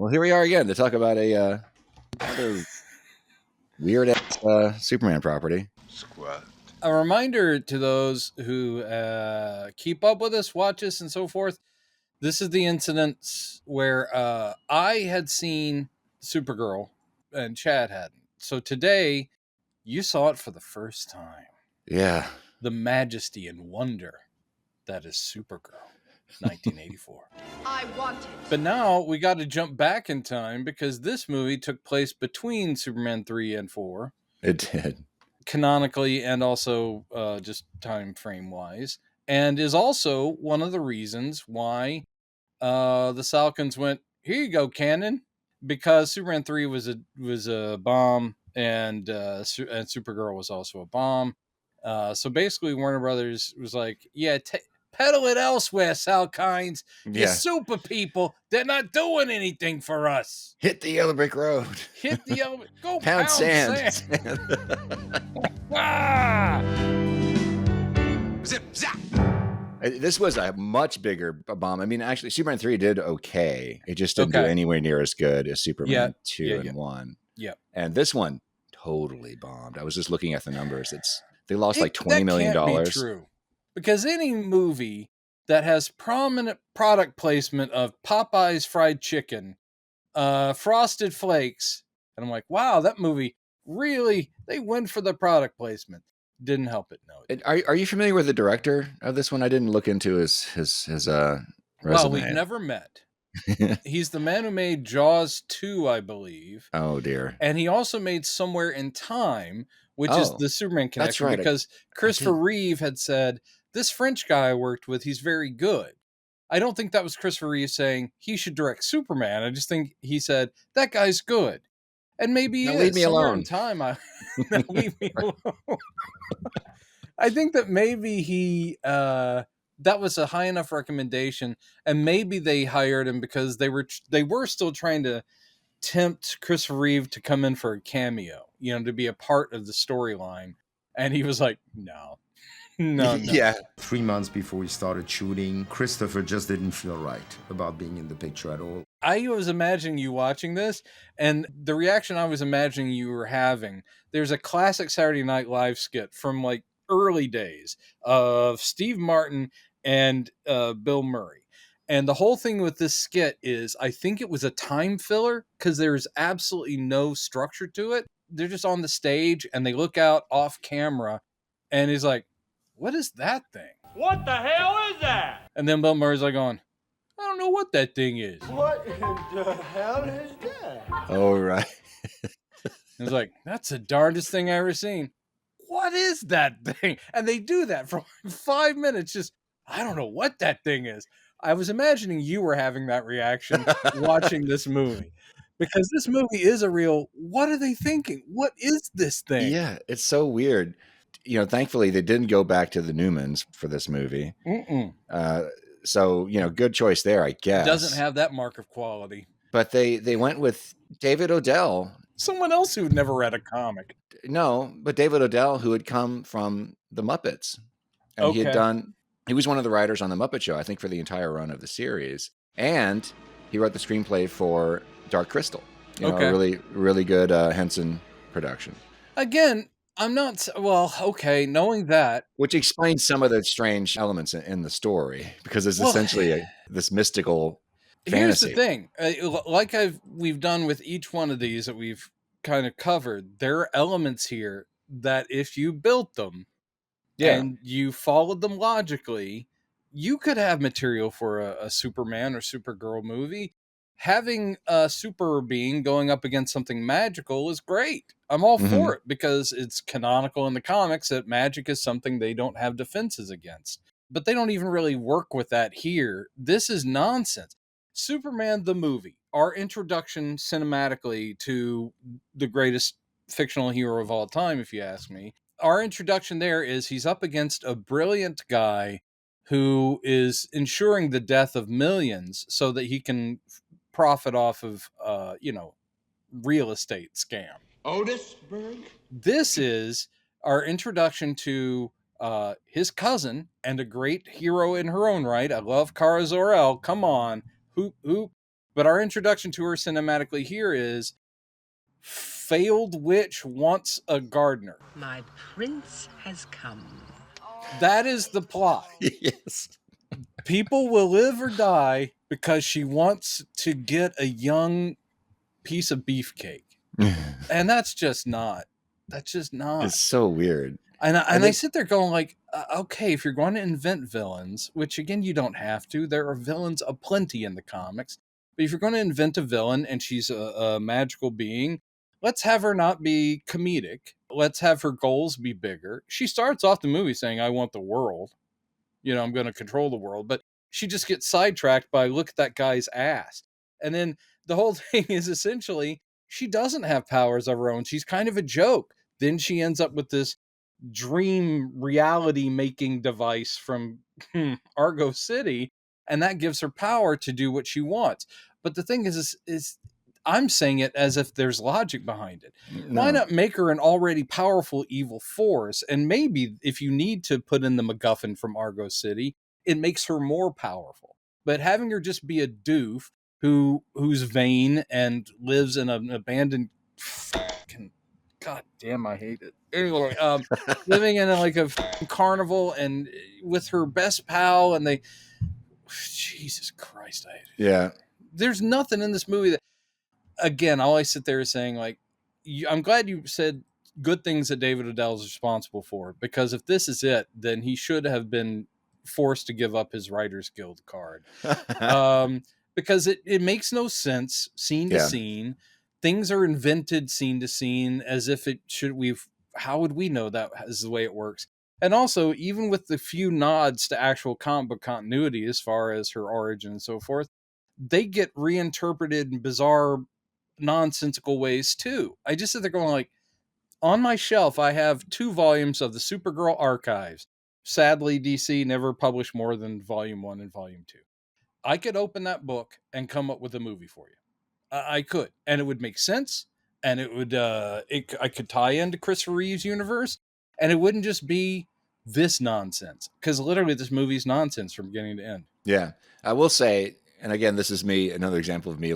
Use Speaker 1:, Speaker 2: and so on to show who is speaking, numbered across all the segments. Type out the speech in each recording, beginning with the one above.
Speaker 1: Well, here we are again to talk about a rather weird-ass Superman property.
Speaker 2: Squat.
Speaker 3: A reminder to those who keep up with us, watch us, and so forth. This is the incident where I had seen Supergirl and Chad hadn't. So today, you saw it for the first time.
Speaker 1: Yeah.
Speaker 3: The majesty and wonder that is Supergirl, 1984.
Speaker 4: I want it.
Speaker 3: But now we got to jump back in time because this movie took place between Superman 3 and 4.
Speaker 1: It did.
Speaker 3: Canonically and also just time frame wise. And is also one of the reasons why the Salkins went, here you go, canon. Because Superman 3 was a bomb and Supergirl was also a bomb. So basically Warner Brothers was like, yeah, peddle it elsewhere, Salkins. You super people, they're not doing anything for us.
Speaker 1: Hit the yellow brick road.
Speaker 3: Hit the yellow brick. Go
Speaker 1: pound sand.
Speaker 2: Zip, zap.
Speaker 1: This was a much bigger bomb. I mean, actually, Superman 3 did okay. It just didn't do anywhere near as good as Superman 2 and 1.
Speaker 3: Yeah.
Speaker 1: And this one totally bombed. I was just looking at the numbers. They lost like $20 million.
Speaker 3: That can't be true. Because any movie that has prominent product placement of Popeye's fried chicken, Frosted Flakes, and I'm like, wow, that movie really, they went for the product placement. Didn't help it, no.
Speaker 1: Are you familiar with the director of this one? I didn't look into his resume.
Speaker 3: Well, we've never met. He's the man who made Jaws 2, I believe.
Speaker 1: Oh, dear.
Speaker 3: And he also made Somewhere in Time, which is the Superman connection.
Speaker 1: That's right.
Speaker 3: Because Christopher Reeve had said, this French guy I worked with, he's very good. I don't think that was Christopher Reeve saying he should direct Superman. I just think he said, that guy's good. And maybe
Speaker 1: now leave me alone.
Speaker 3: In time, leave me alone. I think that maybe he that was a high enough recommendation, and maybe they hired him because they were still trying to tempt Christopher Reeve to come in for a cameo, to be a part of the storyline, and he was like, no.
Speaker 1: Yeah.
Speaker 2: 3 months before we started shooting, Christopher just didn't feel right about being in the picture at all.
Speaker 3: I was imagining you watching this, and the reaction I was imagining you were having, there's a classic Saturday Night Live skit from like early days of Steve Martin and Bill Murray. And the whole thing with this skit is, I think it was a time filler because there's absolutely no structure to it. They're just on the stage and they look out off camera and he's like, what is that thing?
Speaker 5: What the hell is that?
Speaker 3: And then Bill Murray's like going, I don't know what that thing is.
Speaker 5: What in the hell is that?
Speaker 1: Oh, right.
Speaker 3: It's like, that's the darndest thing I ever seen. What is that thing? And they do that for 5 minutes. Just, I don't know what that thing is. I was imagining you were having that reaction watching this movie. Because this movie is a real, what are they thinking? What is this thing?
Speaker 1: Yeah, it's so weird. Thankfully, they didn't go back to the Newmans for this movie. So, good choice there, I guess.
Speaker 3: It doesn't have that mark of quality.
Speaker 1: But they went with David Odell.
Speaker 3: Someone else who'd never read a comic.
Speaker 1: No, but David Odell, who had come from the Muppets. And he was one of the writers on the Muppet Show, I think, for the entire run of the series. And he wrote the screenplay for Dark Crystal. A really, really good Henson production.
Speaker 3: Again, I'm not, knowing that.
Speaker 1: Which explains some of the strange elements in the story, because it's essentially this mystical fantasy.
Speaker 3: Here's the thing. Like we've done with each one of these that we've kind of covered, there are elements here that if you built them and you followed them logically, you could have material for a Superman or Supergirl movie. Having a super being going up against something magical is great. I'm all for it because it's canonical in the comics that magic is something they don't have defenses against. But they don't even really work with that here. This is nonsense. Superman the movie, our introduction cinematically to the greatest fictional hero of all time, if you ask me. Our introduction there is he's up against a brilliant guy who is ensuring the death of millions so that he can profit off of, real estate scam.
Speaker 5: Otisburg?
Speaker 3: This is our introduction to his cousin and a great hero in her own right. I love Kara Zor-El. Come on. Hoop, hoop. But our introduction to her cinematically here is failed witch wants a gardener.
Speaker 4: My prince has come.
Speaker 3: That is the plot.
Speaker 1: Yes.
Speaker 3: People will live or die because she wants to get a young piece of beefcake. And that's just not.
Speaker 1: It's so weird.
Speaker 3: And I sit there going like, okay, if you're going to invent villains, which again, you don't have to, there are villains aplenty in the comics. But if you're going to invent a villain and she's a magical being, let's have her not be comedic. Let's have her goals be bigger. She starts off the movie saying, I want the world. I'm going to control the world. But she just gets sidetracked by, look at that guy's ass. And then the whole thing is essentially, she doesn't have powers of her own. She's kind of a joke. Then she ends up with this dream reality making device from Argo City, and that gives her power to do what she wants. But the thing is I'm saying it as if there's logic behind it. No. Why not make her an already powerful evil force? And maybe if you need to put in the MacGuffin from Argo City, it makes her more powerful. But having her just be a doof who's vain and lives in an abandoned God damn, I hate it. Anyway, living in a carnival and with her best pal, and Jesus Christ, I hate it.
Speaker 1: Yeah.
Speaker 3: There's nothing in this movie that, again, all I sit there is saying, I'm glad you said good things that David Odell is responsible for, because if this is it, then he should have been forced to give up his Writers Guild card. Because it makes no sense scene to scene. Things are invented scene to scene as if it should. How would we know that is the way it works? And also, even with the few nods to actual comic book continuity as far as her origin and so forth, they get reinterpreted in bizarre, nonsensical ways too. I just sit there going on my shelf, I have 2 volumes of the Supergirl archives. Sadly, DC never published more than volume 1 and volume 2. I could open that book and come up with a movie for you. I could, and it would make sense, and it would. I could tie into Christopher Reeve's universe, and it wouldn't just be this nonsense, because literally this movie's nonsense from beginning to end.
Speaker 1: Yeah, I will say, and again, this is another example of me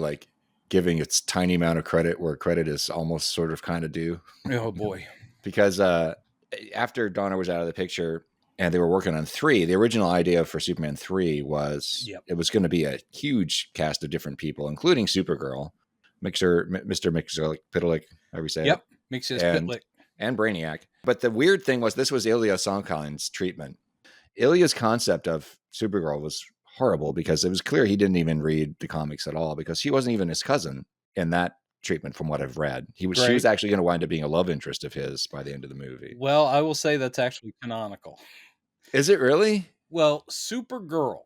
Speaker 1: giving its tiny amount of credit where credit is almost sort of kind of due.
Speaker 3: Oh boy,
Speaker 1: because after Donner was out of the picture, and they were working on 3. The original idea for Superman 3 was it was going to be a huge cast of different people, including Supergirl, Mr. Mxyzptlk, however you say it.
Speaker 3: Mxyzptlk.
Speaker 1: And Brainiac. But the weird thing was this was Ilya Sonkin's treatment. Ilya's concept of Supergirl was horrible because it was clear he didn't even read the comics at all, because she wasn't even his cousin in that treatment from what I've read. She was actually going to wind up being a love interest of his by the end of the movie.
Speaker 3: Well, I will say that's actually canonical.
Speaker 1: Is it really?
Speaker 3: Well, Supergirl,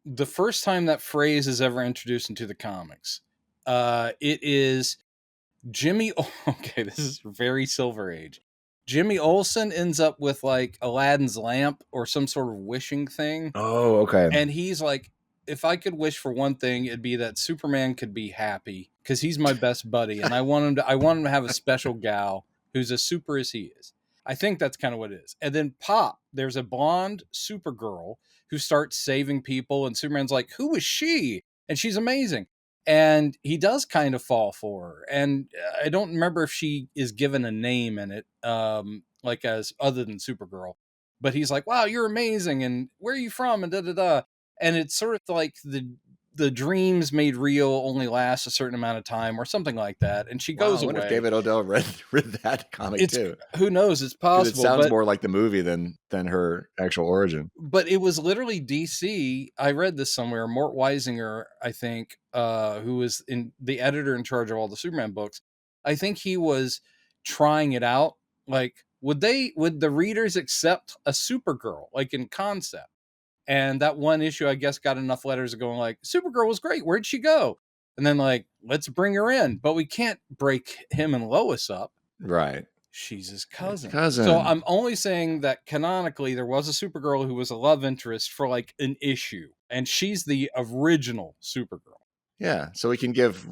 Speaker 3: the first time that phrase is ever introduced into the comics, it is Jimmy. Okay, this is very Silver Age. Jimmy Olsen ends up with Aladdin's lamp or some sort of wishing thing.
Speaker 1: Oh, okay.
Speaker 3: And he's like, if I could wish for one thing, it'd be that Superman could be happy because he's my best buddy, and I want him to have a special gal who's as super as he is. I think that's kind of what it is. And then there's a blonde Supergirl who starts saving people, and Superman's like, who is she? And she's amazing. And he does kind of fall for her. And I don't remember if she is given a name in it, as other than Supergirl. But he's like, wow, you're amazing. And where are you from? And da-da-da. And it's sort of like the dreams made real only last a certain amount of time or something like that. And she goes away.
Speaker 1: I wonder if David Odell read that comic too.
Speaker 3: Who knows? It's possible.
Speaker 1: It sounds more like the movie than her actual origin.
Speaker 3: But it was literally DC. I read this somewhere. Mort Weisinger, I think, who was the editor in charge of all the Superman books. I think he was trying it out. Would the readers accept a Supergirl, in concept? And that one issue, I guess, got enough letters going Supergirl was great. Where'd she go? And then let's bring her in. But we can't break him and Lois up.
Speaker 1: Right.
Speaker 3: She's his cousin.
Speaker 1: So
Speaker 3: I'm only saying that canonically there was a Supergirl who was a love interest for an issue. And she's the original Supergirl.
Speaker 1: Yeah. So we can give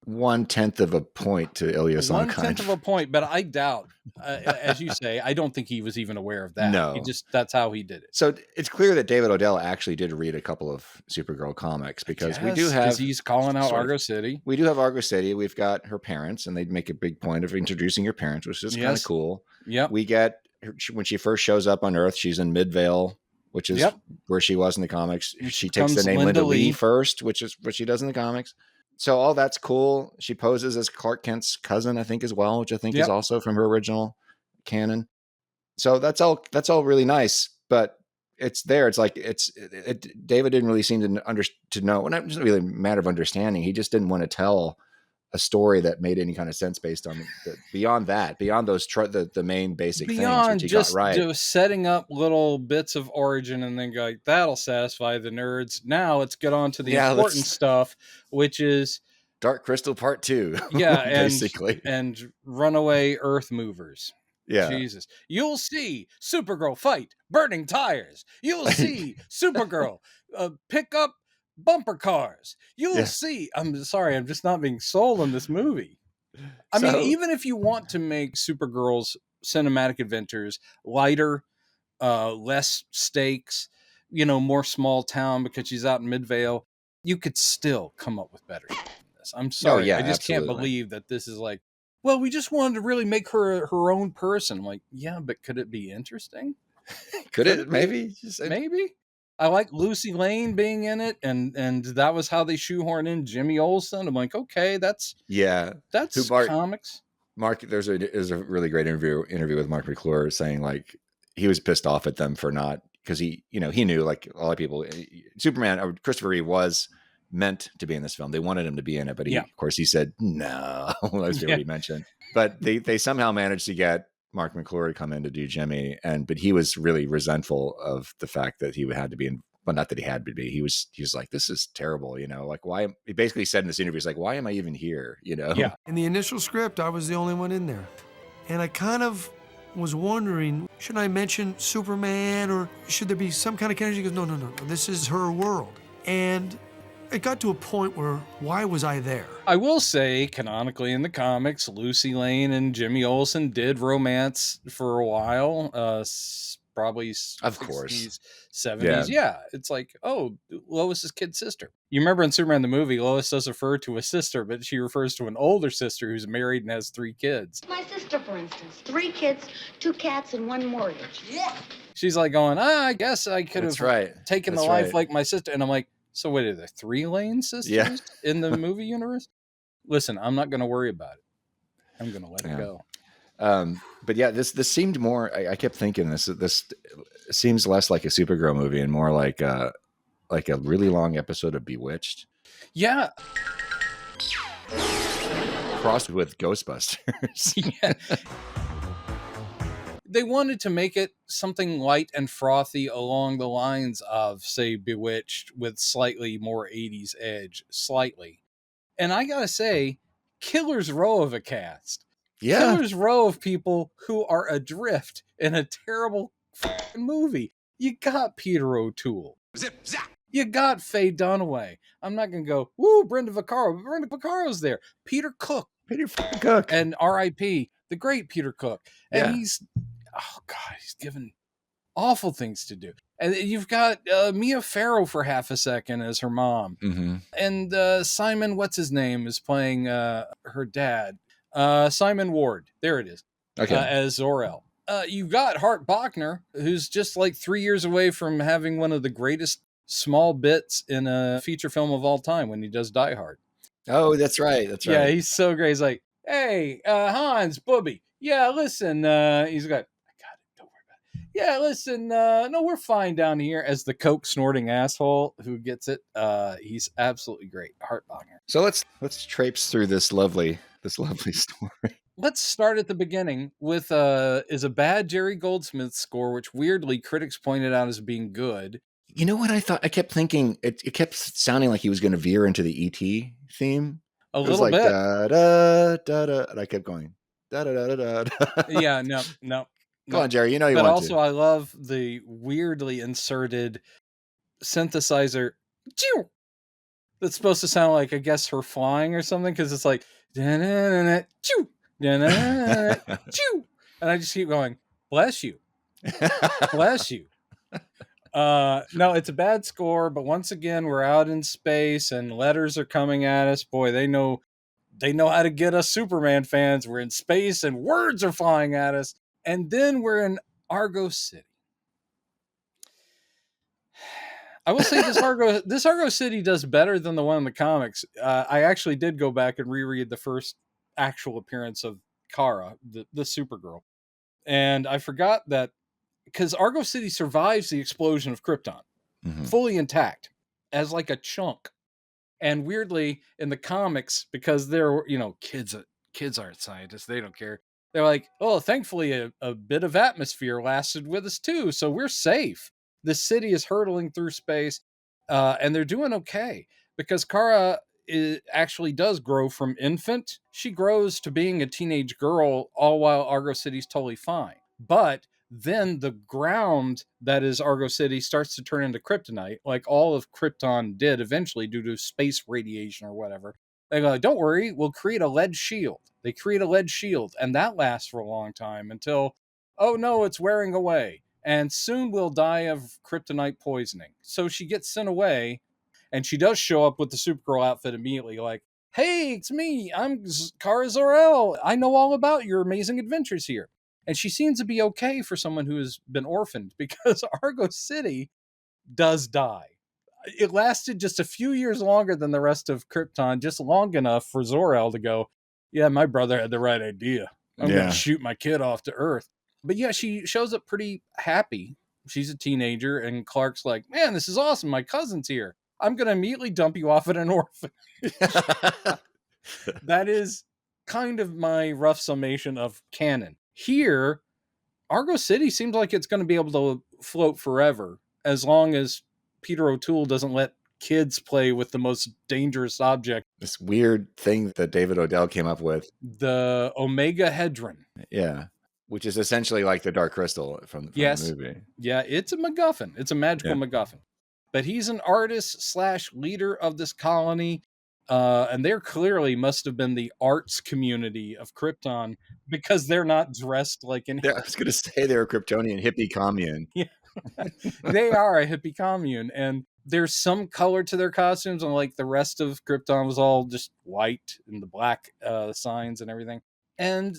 Speaker 1: 1/10 of a point to Ilya's
Speaker 3: 1/10 of a point, but I doubt, as you say, I don't think he was even aware of that.
Speaker 1: No.
Speaker 3: That's how he did it.
Speaker 1: So it's clear that David Odell actually did read a couple of Supergirl comics, because we do have...
Speaker 3: Because he's calling out Argo City.
Speaker 1: We do have Argo City. We've got her parents, and they make a big point of introducing her parents, which is kind of cool.
Speaker 3: Yep.
Speaker 1: We get, when she first shows up on Earth, she's in Midvale, which is where she was in the comics. She takes the name Linda Lee first, which is what she does in the comics. So all that's cool. She poses as Clark Kent's cousin, I think, as well, which I think is also from her original canon. So that's all really nice, but it's there. It's like David didn't really seem to know. Well, not just really a matter of understanding. He just didn't want to tell a story that made any kind of sense based on beyond those the main basic things which he got right.
Speaker 3: Just setting up little bits of origin and then go, that'll satisfy the nerds. Now let's get on to the important stuff, which is
Speaker 1: Dark Crystal Part 2.
Speaker 3: Yeah,
Speaker 1: basically,
Speaker 3: and runaway Earth movers.
Speaker 1: Yeah.
Speaker 3: Jesus. You'll see Supergirl fight burning tires. You'll see Supergirl pick up bumper cars. You'll see. I'm sorry, I'm just not being sold on this movie. I mean, even if you want to make Supergirl's cinematic adventures lighter, less stakes, more small town because she's out in Midvale, you could still come up with better than this. I'm sorry. I just can't believe that this is like, well, we just wanted to really make her her own person. I'm like, yeah, but could it be interesting?
Speaker 1: Could it? Maybe.
Speaker 3: Maybe. I like Lucy Lane being in it, and that was how they shoehorn in Jimmy Olsen. I'm like, okay, that's comics.
Speaker 1: Mark, there's a really great interview with Mark McClure saying like he was pissed off at them for not, because he knew, like a lot of people, Superman or Christopher Reeve was meant to be in this film. They wanted him to be in it, but of course he said no, as we already mentioned. But they somehow managed to get Mark McClure to come in to do Jimmy, but he was really resentful of the fact that he had to be in. Well, not that he had to be. He was like, this is terrible, like why? He basically said in this interview, he's like, why am I even here?
Speaker 3: Yeah.
Speaker 6: In the initial script, I was the only one in there, and I kind of was wondering, should I mention Superman or should there be some kind of connection? He goes, no. This is her world, and it got to a point where, why was I there?
Speaker 3: I will say, canonically in the comics, Lucy Lane and Jimmy Olsen did romance for a while, probably
Speaker 1: of course
Speaker 3: 70s. Yeah, it's like, oh, Lois's kid sister. You remember in Superman the movie, Lois does refer to a sister, but she refers to an older sister who's married and has 3 kids.
Speaker 7: My sister, for instance, 3 kids, 2 cats, and 1 mortgage. Yeah.
Speaker 3: She's like going, I guess I could have taken the life like my sister. And I'm like, so wait, are there 3 Lane sisters in the movie universe? Listen, I'm not going to worry about it. I'm going to let it go.
Speaker 1: But yeah, this seemed more. I kept thinking this seems less like a Supergirl movie and more like a really long episode of Bewitched.
Speaker 3: Yeah.
Speaker 1: Crossed with Ghostbusters.
Speaker 3: Yeah. They wanted to make it something light and frothy along the lines of, say, Bewitched with slightly more 80s edge, slightly. And I gotta say, killer's row of a cast.
Speaker 1: Yeah.
Speaker 3: Killer's row of people who are adrift in a terrible fucking movie. You got Peter O'Toole.
Speaker 8: Zip, zap.
Speaker 3: You got Faye Dunaway. I'm not going to go, woo, Brenda Vaccaro. Brenda Vaccaro's there. Peter Cook. And R.I.P., the great Peter Cook. And he's given awful things to do. And you've got Mia Farrow for half a second as her mom.
Speaker 1: Mm-hmm.
Speaker 3: And Simon, what's his name, is playing her dad. Simon Ward. There it is.
Speaker 1: Okay.
Speaker 3: As Zor-El. You've got Hart Bachner, who's just like 3 years away from having one of the greatest small bits in a feature film of all time when he does Die Hard.
Speaker 1: Oh, that's right.
Speaker 3: Yeah, he's so great. He's like, hey, Hans, Booby. Yeah, listen. He's got, I got it. Don't worry about it. Yeah, listen. No, we're fine down here. As the coke snorting asshole who gets it. He's absolutely great. Hart Bachner.
Speaker 1: So let's traipse through this lovely story.
Speaker 3: Let's start at the beginning with is a bad Jerry Goldsmith score, which weirdly critics pointed out as being good.
Speaker 1: You know what I thought? I kept thinking it kept sounding like he was going to veer into the E.T. theme.
Speaker 3: A little bit.
Speaker 1: Da, da, da, da, and I kept going. Da, da, da, da, da.
Speaker 3: Yeah, no.
Speaker 1: Go on, Jerry. You know you
Speaker 3: but
Speaker 1: want
Speaker 3: also,
Speaker 1: to.
Speaker 3: I love the weirdly inserted synthesizer. that's supposed to sound like, I guess, her flying or something, because it's like choo, choo, and I just keep going, bless you, bless you. No, it's a bad score, but once again, we're out in space and letters are coming at us. Boy, they know how to get us Superman fans. We're in space and words are flying at us. And then we're in Argo City. I will say this Argo City does better than the one in the comics. I actually did go back and reread the first actual appearance of Kara, the Supergirl. And I forgot that because Argo City survives the explosion of Krypton, fully intact, as like a chunk. And weirdly, in the comics, because they're, kids aren't scientists, they don't care. They're like, oh, thankfully a bit of atmosphere lasted with us too, so we're safe. The city is hurtling through space, and they're doing okay because Kara actually does grow from infant. She grows to being a teenage girl, all while Argo City's totally fine. But then the ground that is Argo City starts to turn into kryptonite, like all of Krypton did eventually due to space radiation or whatever. They go, don't worry, we'll create a lead shield. They create a lead shield, and that lasts for a long time until, oh no, it's wearing away. And soon we'll die of kryptonite poisoning. So she gets sent away, and she does show up with the Supergirl outfit immediately, like, hey, it's me. I'm Kara Zor-el. I know all about your amazing adventures here. And she seems to be okay for someone who has been orphaned because Argo City does die. It lasted just a few years longer than the rest of Krypton, just long enough for Zor-El to go, yeah, my brother had the right idea. I'm going to shoot my kid off to Earth. But yeah, she shows up pretty happy. She's a teenager, and Clark's like, man, this is awesome. My cousin's here. I'm going to immediately dump you off at an orphanage. That is kind of my rough summation of canon. Here, Argo City seems like it's going to be able to float forever as long as Peter O'Toole doesn't let kids play with the most dangerous object.
Speaker 1: This weird thing that David Odell came up with.
Speaker 3: The Omega Hedron.
Speaker 1: Yeah. Which is essentially like the Dark Crystal from the movie.
Speaker 3: Yeah, it's a MacGuffin. It's a magical MacGuffin. But he's an artist / leader of this colony. And they're clearly must have been the arts community of Krypton because they're not dressed like an...
Speaker 1: I was going to say they're a Kryptonian hippie commune.
Speaker 3: Yeah, they are a hippie commune. And there's some color to their costumes, unlike the rest of Krypton was all just white and the black signs and everything. And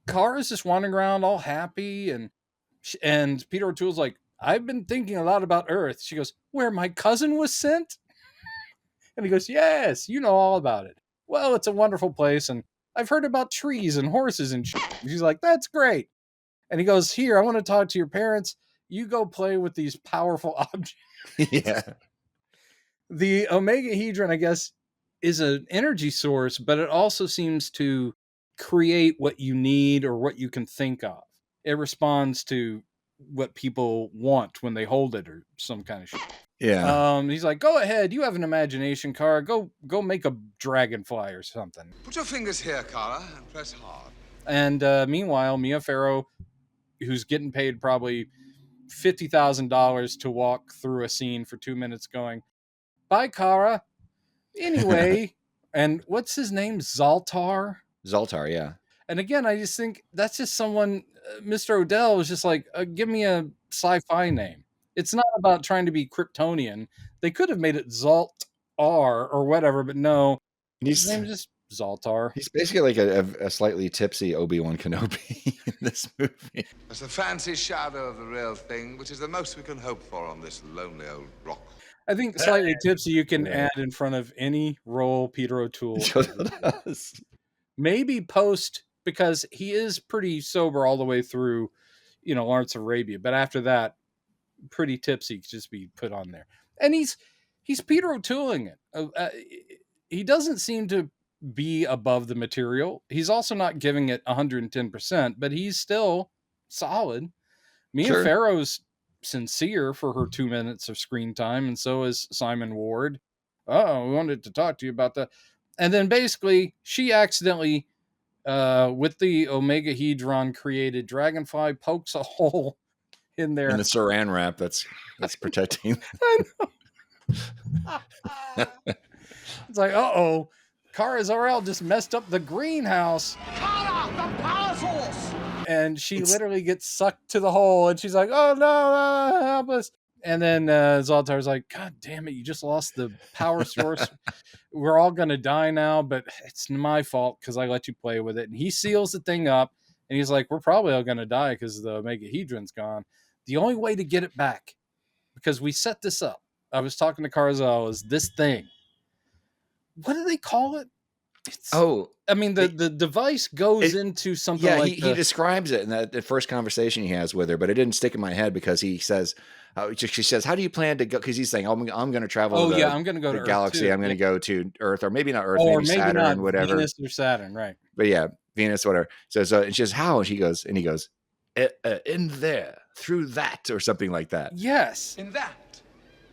Speaker 3: Kara's just wandering around all happy. And Peter O'Toole's like, I've been thinking a lot about Earth. She goes, where my cousin was sent? And he goes, yes, you know all about it. Well, it's a wonderful place, and I've heard about trees and horses and shit. And she's like, that's great. And he goes, here, I want to talk to your parents. You go play with these powerful objects.
Speaker 1: Yeah.
Speaker 3: The Omega Hedron, I guess, is an energy source, but it also seems to create what you need or what you can think of. It responds to what people want when they hold it or some kind of shit.
Speaker 1: Yeah.
Speaker 3: He's like, go ahead. You have an imagination, Kara. Go make a dragonfly or something.
Speaker 8: Put your fingers here, Kara, and press hard.
Speaker 3: And meanwhile, Mia Farrow, who's getting paid probably $50,000 to walk through a scene for 2 minutes going, bye, Kara. Anyway, and what's his name? Zoltar?
Speaker 1: Zoltar, yeah.
Speaker 3: And again, I just think that's just someone, Mr. Odell was just like, give me a sci-fi name. It's not about trying to be Kryptonian. They could have made it Zoltar or whatever, but no. His name is just Zoltar.
Speaker 1: He's basically like a slightly tipsy Obi-Wan Kenobi in this movie.
Speaker 8: It's a fancy shadow of the real thing, which is the most we can hope for on this lonely old rock.
Speaker 3: I think slightly tipsy you can add in front of any role Peter O'Toole does. Maybe post, because he is pretty sober all the way through, Lawrence of Arabia. But after that, pretty tipsy could just be put on there. And he's Peter O'Tooling it. He doesn't seem to be above the material. He's also not giving it 110%, but he's still solid. Mia Farrow's sincere for her 2 minutes of screen time, and so is Simon Ward. We wanted to talk to you about that. And then basically she accidentally, with the Omega Hedron created dragonfly, pokes a hole in there.
Speaker 1: And the saran wrap that's protecting.
Speaker 3: I know. It's like, uh-oh, Kara Zor-el just messed up the greenhouse.
Speaker 5: Kara, the power source!
Speaker 3: And she literally gets sucked to the hole, and she's like, oh no, help us. And then Zoltar's like, God damn it, you just lost the power source. We're all going to die now, but it's my fault because I let you play with it. And he seals the thing up, and he's like, we're probably all going to die because the Omegahedron's gone. The only way to get it back, because we set this up, I was talking to Karzal, is this thing. What do they call it? I mean, the device goes into something like
Speaker 1: he describes it in the first conversation he has with her, but it didn't stick in my head because he says, she says, how do you plan to go? Because he's saying, I'm going to travel to
Speaker 3: I'm going to go to
Speaker 1: the galaxy.
Speaker 3: Earth,
Speaker 1: I'm going to go to Earth, or maybe not Earth,
Speaker 3: or
Speaker 1: maybe Saturn,
Speaker 3: not
Speaker 1: whatever.
Speaker 3: Venus or Saturn, right.
Speaker 1: But yeah, Venus, whatever. So and she says, how? And he goes, in there, through that, or something like that.
Speaker 3: Yes.
Speaker 8: In that,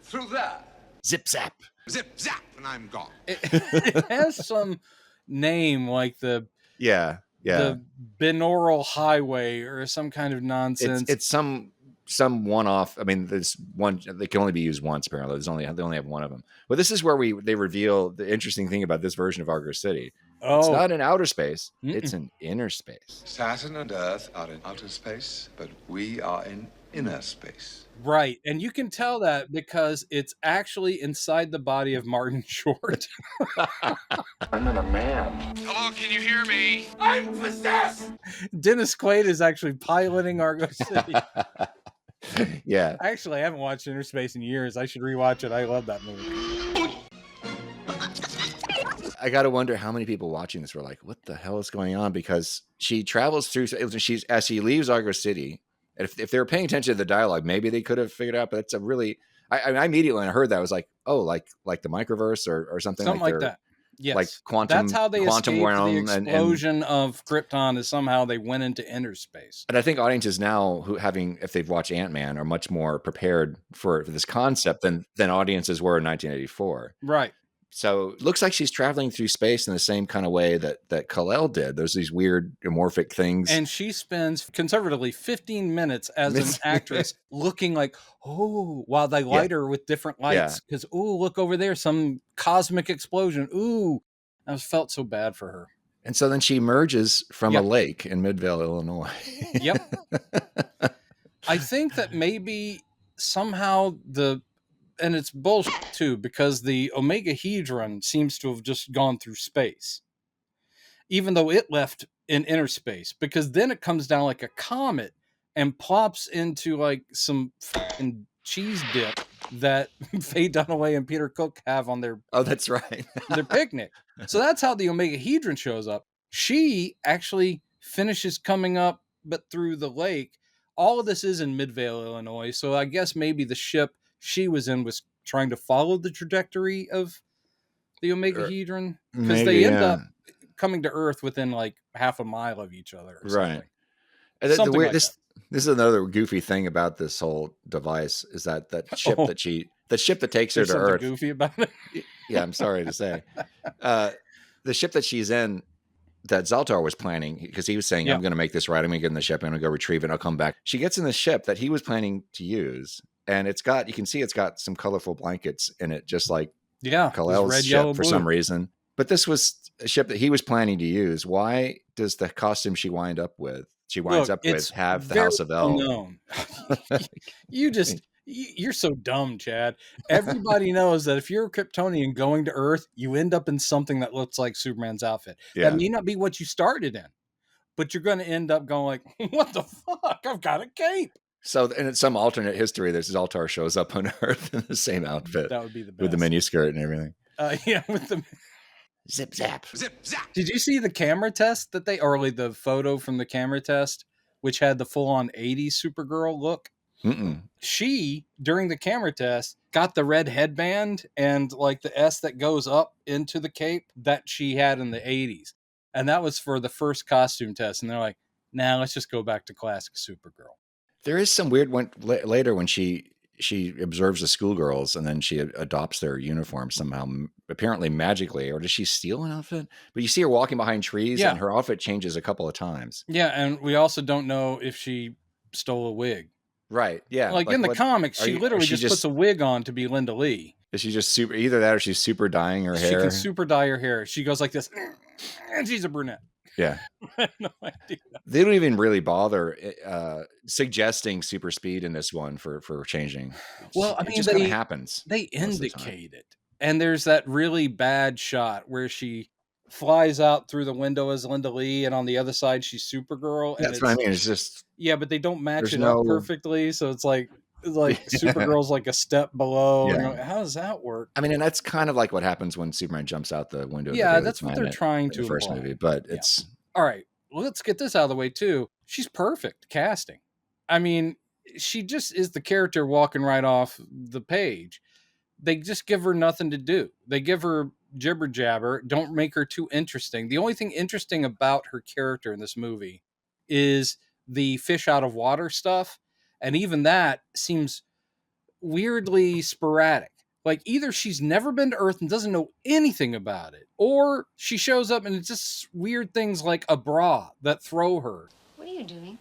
Speaker 8: through that.
Speaker 1: Zip zap.
Speaker 8: Zip zap, and I'm gone.
Speaker 3: It has some name like the binaural highway or some kind of nonsense.
Speaker 1: It's some one-off. I mean, there's one. They can only be used once. Apparently, they only have one of them. But this is where they reveal the interesting thing about this version of Argo City. It's not in outer space. It's in inner space.
Speaker 8: Saturn and Earth are in outer space, but we are in inner space.
Speaker 3: Right, and you can tell that because it's actually inside the body of Martin Short.
Speaker 5: I'm not a man.
Speaker 8: Hello, can you hear me? I'm possessed!
Speaker 3: Dennis Quaid is actually piloting Argo City.
Speaker 1: Yeah.
Speaker 3: Actually, I haven't watched Inner Space in years. I should rewatch it. I love that movie.
Speaker 1: I got to wonder how many people watching this were like, what the hell is going on? Because she travels through, as she leaves Argo City, and if they were paying attention to the dialogue, maybe they could have figured out, but it's a really, I immediately, when I heard that, I was like, oh, like the microverse or something like that.
Speaker 3: Yes.
Speaker 1: Like quantum.
Speaker 3: That's how they escaped
Speaker 1: realm
Speaker 3: the explosion of Krypton, is somehow they went into inner space.
Speaker 1: And I think audiences now if they've watched Ant-Man, are much more prepared for this concept than audiences were in 1984.
Speaker 3: Right.
Speaker 1: So it looks like she's traveling through space in the same kind of way that Kal-El did. There's these weird amorphic things.
Speaker 3: And she spends conservatively 15 minutes as an actress looking like, oh, while they light her with different lights. Because, oh, look over there, some cosmic explosion. Ooh, I felt so bad for her.
Speaker 1: And so then she emerges from a lake in Midvale, Illinois.
Speaker 3: Yep. I think that maybe somehow and it's bullshit too, because the Omegahedron seems to have just gone through space, even though it left in inner space, because then it comes down like a comet and plops into like some fucking cheese dip that Faye Dunaway and Peter Cook have on their
Speaker 1: that's right
Speaker 3: their picnic. So that's how the Omegahedron shows up. She actually finishes coming up, but through the lake. All of this is in Midvale, Illinois. So I guess maybe the ship she was in was trying to follow the trajectory of the Omegahedron, because they end up coming to Earth within like half a mile of each other. Or
Speaker 1: right.
Speaker 3: Something like
Speaker 1: this is another goofy thing about this whole device, is that ship that takes her to Earth.
Speaker 3: Goofy about it.
Speaker 1: Yeah, I'm sorry to say, the ship that she's in, that Zoltar was planning, because he was saying, I'm going to make this right. I'm going to get in the ship. I'm going to go retrieve it. I'll come back. She gets in the ship that he was planning to use. And you can see it's got some colorful blankets in it, just like Kal-El's ship for some reason. But this was a ship that he was planning to use. Why does the costume she winds up with have the House of El?
Speaker 3: You're so dumb, Chad. Everybody knows that if you're a Kryptonian going to Earth, you end up in something that looks like Superman's outfit. Yeah. That may not be what you started in, but you're going to end up going like, what the fuck? I've got a cape.
Speaker 1: So, and in some alternate history, there's Zoltar shows up on Earth in the same outfit.
Speaker 3: That would be the best.
Speaker 1: With the miniskirt and everything.
Speaker 3: With the
Speaker 1: zip zap.
Speaker 8: Zip zap.
Speaker 3: Did you see the camera test the photo from the camera test, which had the full-on 80s Supergirl look?
Speaker 1: Mm-mm.
Speaker 3: She, during the camera test, got the red headband and like the S that goes up into the cape that she had in the 80s. And that was for the first costume test. And they're like, nah, let's just go back to classic Supergirl.
Speaker 1: There is some weird one later when she observes the schoolgirls and then she adopts their uniform somehow, apparently magically, or does she steal an outfit? But you see her walking behind trees and her outfit changes a couple of times.
Speaker 3: Yeah, and we also don't know if she stole a wig.
Speaker 1: Right, yeah.
Speaker 3: Like in the comics, she literally just puts a wig on to be Linda Lee.
Speaker 1: Is she just super, either that or she's super dyeing her hair?
Speaker 3: She can super dye her hair. She goes like this, and she's a brunette.
Speaker 1: Yeah.
Speaker 3: I have no idea.
Speaker 1: They don't even really bother suggesting super speed in this one for changing.
Speaker 3: Well, I mean,
Speaker 1: it just kind of happens.
Speaker 3: They indicate it. And there's that really bad shot where she flies out through the window as Linda Lee, and on the other side she's Supergirl. And
Speaker 1: that's what I mean. It's just
Speaker 3: but they don't match it up perfectly, so it's like Supergirl's like a step below.
Speaker 1: Yeah.
Speaker 3: And like, how does that work?
Speaker 1: I mean, and that's kind of like what happens when Superman jumps out the window.
Speaker 3: Yeah, that's what they're trying to
Speaker 1: in the first movie, but it's
Speaker 3: all right. Well, let's get this out of the way too. She's perfect casting. I mean, she just is the character walking right off the page. They just give her nothing to do. They give her jibber jabber, don't make her too interesting. The only thing interesting about her character in this movie is the fish out of water stuff. And even that seems weirdly sporadic. Like either she's never been to Earth and doesn't know anything about it, or she shows up and it's just weird things like a bra that throw her.
Speaker 7: What are you doing?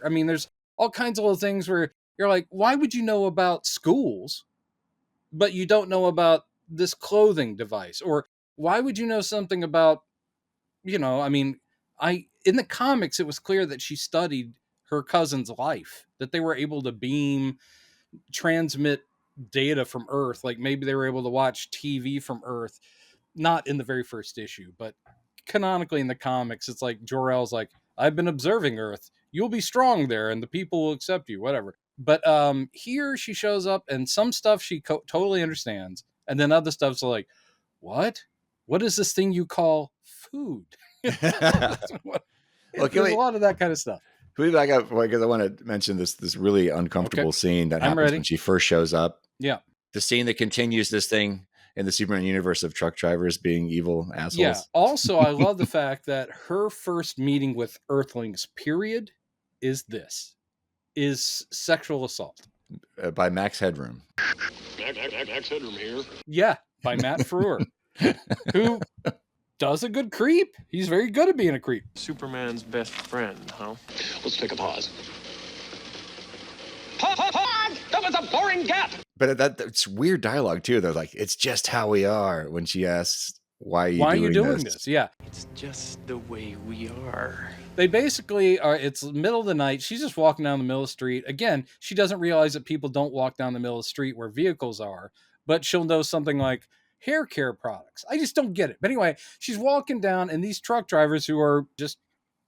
Speaker 3: I mean, there's all kinds of little things where you're like, why would you know about schools, but you don't know about this clothing device? Or why would you know something about, I mean, in the comics, it was clear that she studied her cousin's life, that they were able to transmit data from Earth. Like maybe they were able to watch TV from Earth, not in the very first issue, but canonically in the comics, it's like Jor-El's like, I've been observing Earth. You'll be strong there and the people will accept you, whatever. But here she shows up and some stuff she totally understands. And then other stuff's like, what? What is this thing you call food? There's a lot of that kind of stuff.
Speaker 1: Back up because I want to mention this really uncomfortable scene that happens when she first shows up.
Speaker 3: Yeah.
Speaker 1: The scene that continues this thing in the Superman universe of truck drivers being evil assholes.
Speaker 3: Yeah. Also, I love the fact that her first meeting with Earthlings, period, is sexual assault.
Speaker 1: By Max Headroom.
Speaker 5: Max Headroom here.
Speaker 3: Yeah, by Matt Frewer, who does a good creep. He's very good at being a creep.
Speaker 9: Superman's best friend, huh?
Speaker 5: Let's take a pause. Pause! That was a boring gap!
Speaker 1: But that's weird dialogue too, though. Like, it's just how we are when she asks, why are you doing this?
Speaker 3: Yeah.
Speaker 9: It's just the way we are.
Speaker 3: They basically are, it's middle of the night. She's just walking down the middle of the street. Again, she doesn't realize that people don't walk down the middle of the street where vehicles are, but she'll know something like hair care products. I just don't get it. But anyway, she's walking down and these truck drivers who are just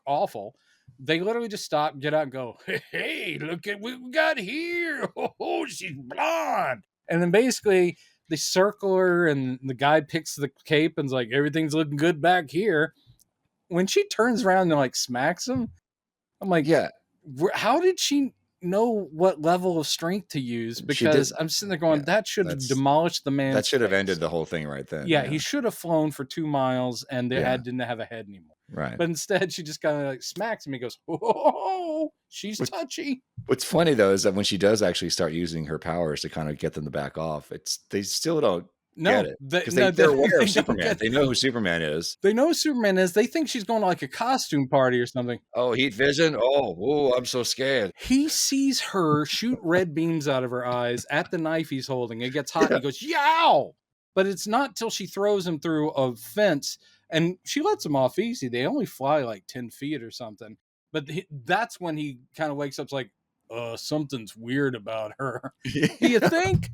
Speaker 3: awful, they literally just stop, get out and go, hey, look at what we got here. Oh, she's blonde. And then basically they circle her and the guy picks the cape and's like, everything's looking good back here. When she turns around and like smacks him, I'm like, yeah, how did she know what level of strength to use? Because I'm sitting there going, that should have demolished the man.
Speaker 1: That should have ended the whole thing right then.
Speaker 3: Yeah, he should have flown for 2 miles and didn't have a head anymore.
Speaker 1: Right.
Speaker 3: But instead, she just kind of like smacks him. He goes, oh, she's touchy.
Speaker 1: What's funny, though, is that when she does actually start using her powers to kind of get them to back off, they still don't get it. Because they're aware of Superman. They know who Superman is.
Speaker 3: They know who Superman is. They think she's going to like a costume party or something.
Speaker 1: Oh, heat vision? Oh, I'm so scared.
Speaker 3: He sees her shoot red beams out of her eyes at the knife he's holding. It gets hot and he goes, yow! But it's not till she throws him through a fence and she lets him off easy. They only fly like 10 feet or something. But that's when he kind of wakes up like, something's weird about her. Do you think?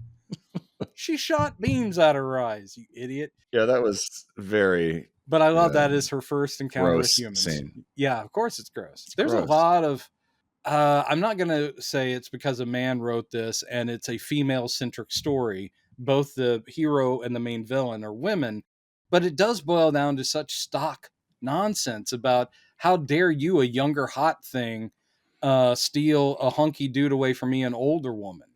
Speaker 3: She shot beams out of her eyes, you idiot.
Speaker 1: Yeah, that was very...
Speaker 3: But I love that as her first encounter with humans.
Speaker 1: Scene.
Speaker 3: Yeah, of course it's gross. There's a lot of... I'm not going to say it's because a man wrote this and it's a female-centric story. Both the hero and the main villain are women. But it does boil down to such stock nonsense about how dare you, a younger hot thing, steal a hunky dude away from me, an older woman.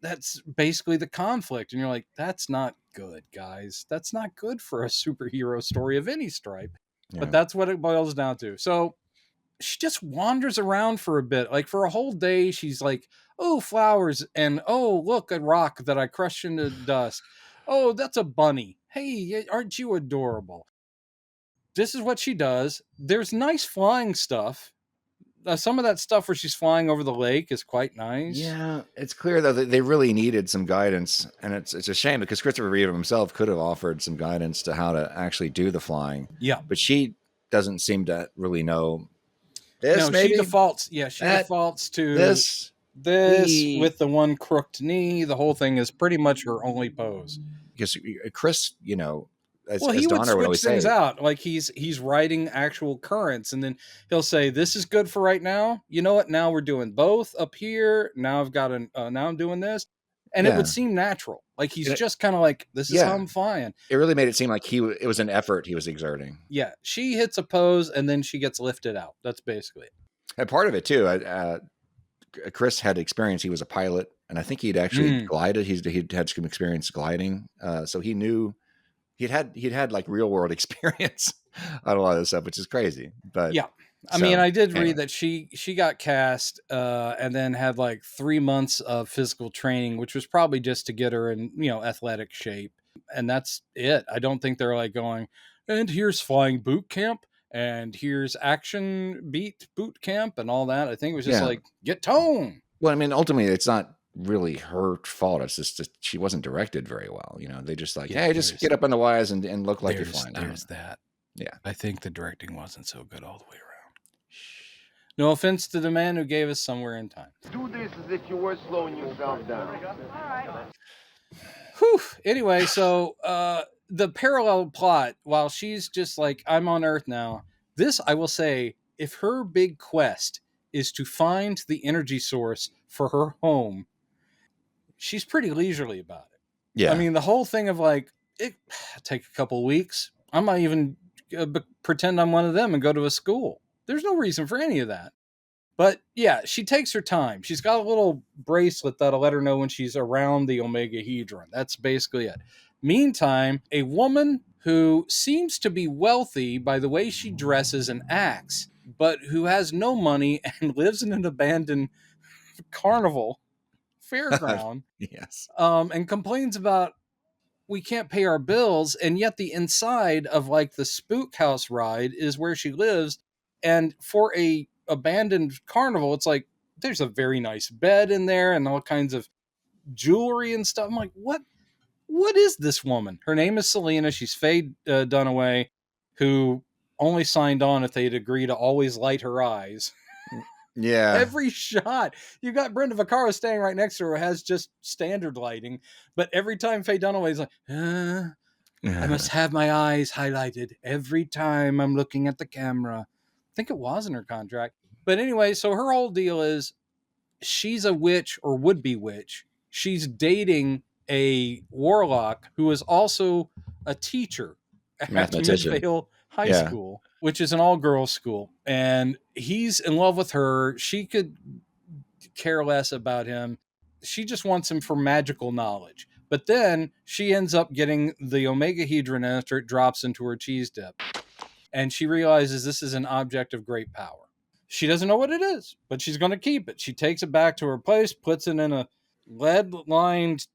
Speaker 3: That's basically the conflict. And you're like, that's not good, guys. That's not good for a superhero story of any stripe. Yeah. But that's what it boils down to. So she just wanders around for a bit. Like for a whole day, she's like, oh, flowers. And oh, look, a rock that I crushed into dust. Oh, that's a bunny. Hey, aren't you adorable? This is what she does. There's nice flying stuff. some of that stuff where she's flying over the lake is quite nice.
Speaker 1: Yeah, it's clear though that they really needed some guidance, and it's a shame because Christopher Reeve himself could have offered some guidance to how to actually do the flying.
Speaker 3: Yeah,
Speaker 1: but she doesn't seem to really know this.
Speaker 3: No,
Speaker 1: maybe
Speaker 3: she defaults. Yeah, she defaults to
Speaker 1: this
Speaker 3: with the one crooked knee. The whole thing is pretty much her only pose.
Speaker 1: Because Chris, as
Speaker 3: he would
Speaker 1: Donner would
Speaker 3: switch
Speaker 1: always
Speaker 3: things
Speaker 1: say,
Speaker 3: out. Like he's writing actual currents, and then he'll say, "This is good for right now. You know what? Now we're doing both up here. Now I've got now I'm doing this." And it would seem natural. Like he's just kind of like, this is how I'm flying.
Speaker 1: It really made it seem like it was an effort he was exerting.
Speaker 3: Yeah. She hits a pose and then she gets lifted out. That's basically it.
Speaker 1: And part of it too, Chris had experience. He was a pilot, and I think he'd actually glided. He'd had some experience gliding. So he knew he'd had like real world experience on a lot of this stuff, which is crazy. But
Speaker 3: yeah. I mean, I did read that she got cast and then had like 3 months of physical training, which was probably just to get her in, athletic shape. And that's it. I don't think they're like going, and here's flying boot camp and here's action beat boot camp and all that. I think it was just like, get tone.
Speaker 1: Well, I mean, ultimately, it's not really her fault. It's just she wasn't directed very well. They just like, hey, just get up on the wires and look like you're flying.
Speaker 3: There's that.
Speaker 1: Yeah.
Speaker 3: I think the directing wasn't so good all the way around. No offense to the man who gave us Somewhere in Time.
Speaker 10: Do this as if you were slowing yourself down. All right.
Speaker 3: Whew. Anyway, so the parallel plot, while she's just like, I'm on Earth now, this, I will say, if her big quest is to find the energy source for her home, she's pretty leisurely about it.
Speaker 1: Yeah.
Speaker 3: I mean, the whole thing of like, it take a couple of weeks. I might even pretend I'm one of them and go to a school. There's no reason for any of that. But yeah, she takes her time. She's got a little bracelet that'll let her know when she's around the omegahedron. That's basically it. Meantime, a woman who seems to be wealthy by the way she dresses and acts, but who has no money and lives in an abandoned carnival fairground.
Speaker 1: Yes.
Speaker 3: And complains about we can't pay our bills, and yet the inside of like the spook house ride is where she lives. And for a abandoned carnival, it's like there's a very nice bed in there and all kinds of jewelry and stuff. I'm like, what is this woman? Her name is Selena. She's Faye Dunaway, who only signed on if they'd agree to always light her eyes.
Speaker 1: Yeah.
Speaker 3: Every shot. You got Brenda Vaccaro standing right next to her, has just standard lighting, but every time Faye Dunaway's like, I must have my eyes highlighted every time I'm looking at the camera. I think it was in her contract. But anyway, so her whole deal is she's a witch or would-be witch. She's dating a warlock who is also a teacher at Midvale High School, which is an all-girls school. And he's in love with her. She could care less about him. She just wants him for magical knowledge. But then she ends up getting the omegahedron after it drops into her cheese dip. And she realizes this is an object of great power. She doesn't know what it is, but she's going to keep it. She takes it back to her place, puts it in a lead-lined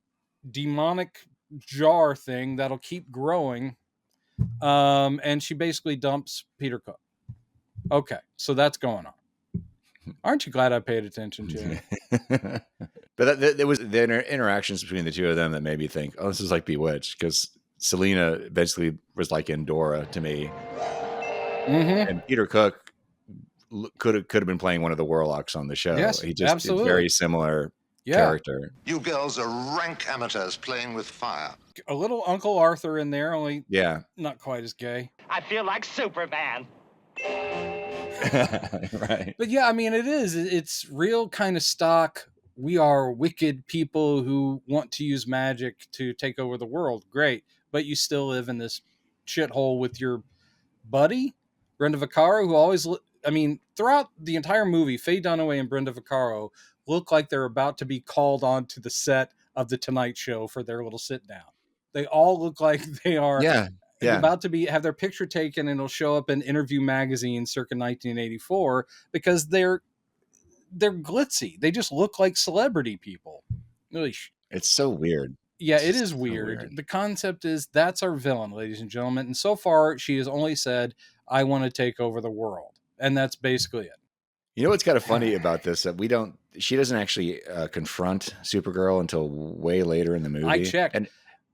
Speaker 3: demonic jar thing that'll keep growing. And she basically dumps Peter Cook. Okay, so that's going on. Aren't you glad I paid attention to it?
Speaker 1: But there was the interactions between the two of them that made me think, oh, this is like Bewitched, because Selena basically was like Endora to me.
Speaker 3: Mm-hmm.
Speaker 1: And Peter Cook could have been playing one of the warlocks on the show.
Speaker 3: Yes,
Speaker 1: he just
Speaker 3: absolutely.
Speaker 1: Very similar character.
Speaker 8: You girls are rank amateurs playing with fire.
Speaker 3: A little Uncle Arthur in there, only not quite as gay.
Speaker 5: I feel like Superman.
Speaker 1: Right.
Speaker 3: But yeah, I mean, it's real kind of stock. We are wicked people who want to use magic to take over the world. Great. But you still live in this shithole with your buddy, Brenda Vaccaro, who always, throughout the entire movie, Faye Dunaway and Brenda Vaccaro look like they're about to be called onto the set of The Tonight Show for their little sit down. They all look like they are about to have their picture taken, and it'll show up in Interview magazine circa 1984 because they're glitzy. They just look like celebrity people.
Speaker 1: It's so weird.
Speaker 3: Yeah, it is weird. The concept is that's our villain, ladies and gentlemen. And so far, she has only said, I want to take over the world. And that's basically it.
Speaker 1: You know what's kind of funny about this? She doesn't actually confront Supergirl until way later in the movie.
Speaker 3: I checked.
Speaker 1: And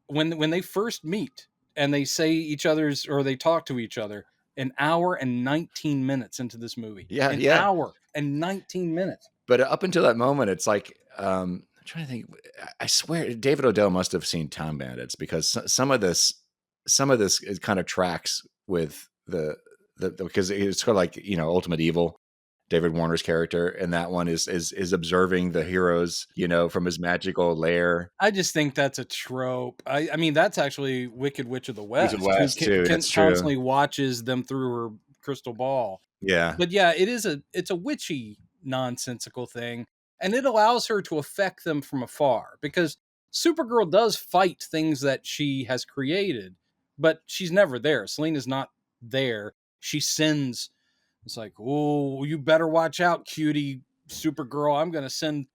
Speaker 3: when they first meet and they say each other's, or they talk to each other, an hour and 19 minutes into this movie.
Speaker 1: Yeah,
Speaker 3: an hour and 19 minutes.
Speaker 1: But up until that moment, it's like, I'm trying to think. I swear David Odell must have seen Town Bandits, because some of this is kind of tracks with the because it's sort of like, Ultimate Evil, David Warner's character, and that one is observing the heroes, from his magical lair.
Speaker 3: I just think that's a trope. I mean, that's actually Wicked Witch of the West,
Speaker 1: too. That's true.
Speaker 3: Constantly watches them through her crystal ball.
Speaker 1: Yeah.
Speaker 3: But yeah, it's a witchy, nonsensical thing, and it allows her to affect them from afar, because Supergirl does fight things that she has created, but she's never there. Selena's not there. She sends, it's like, oh, you better watch out, cutie Supergirl. I'm going to send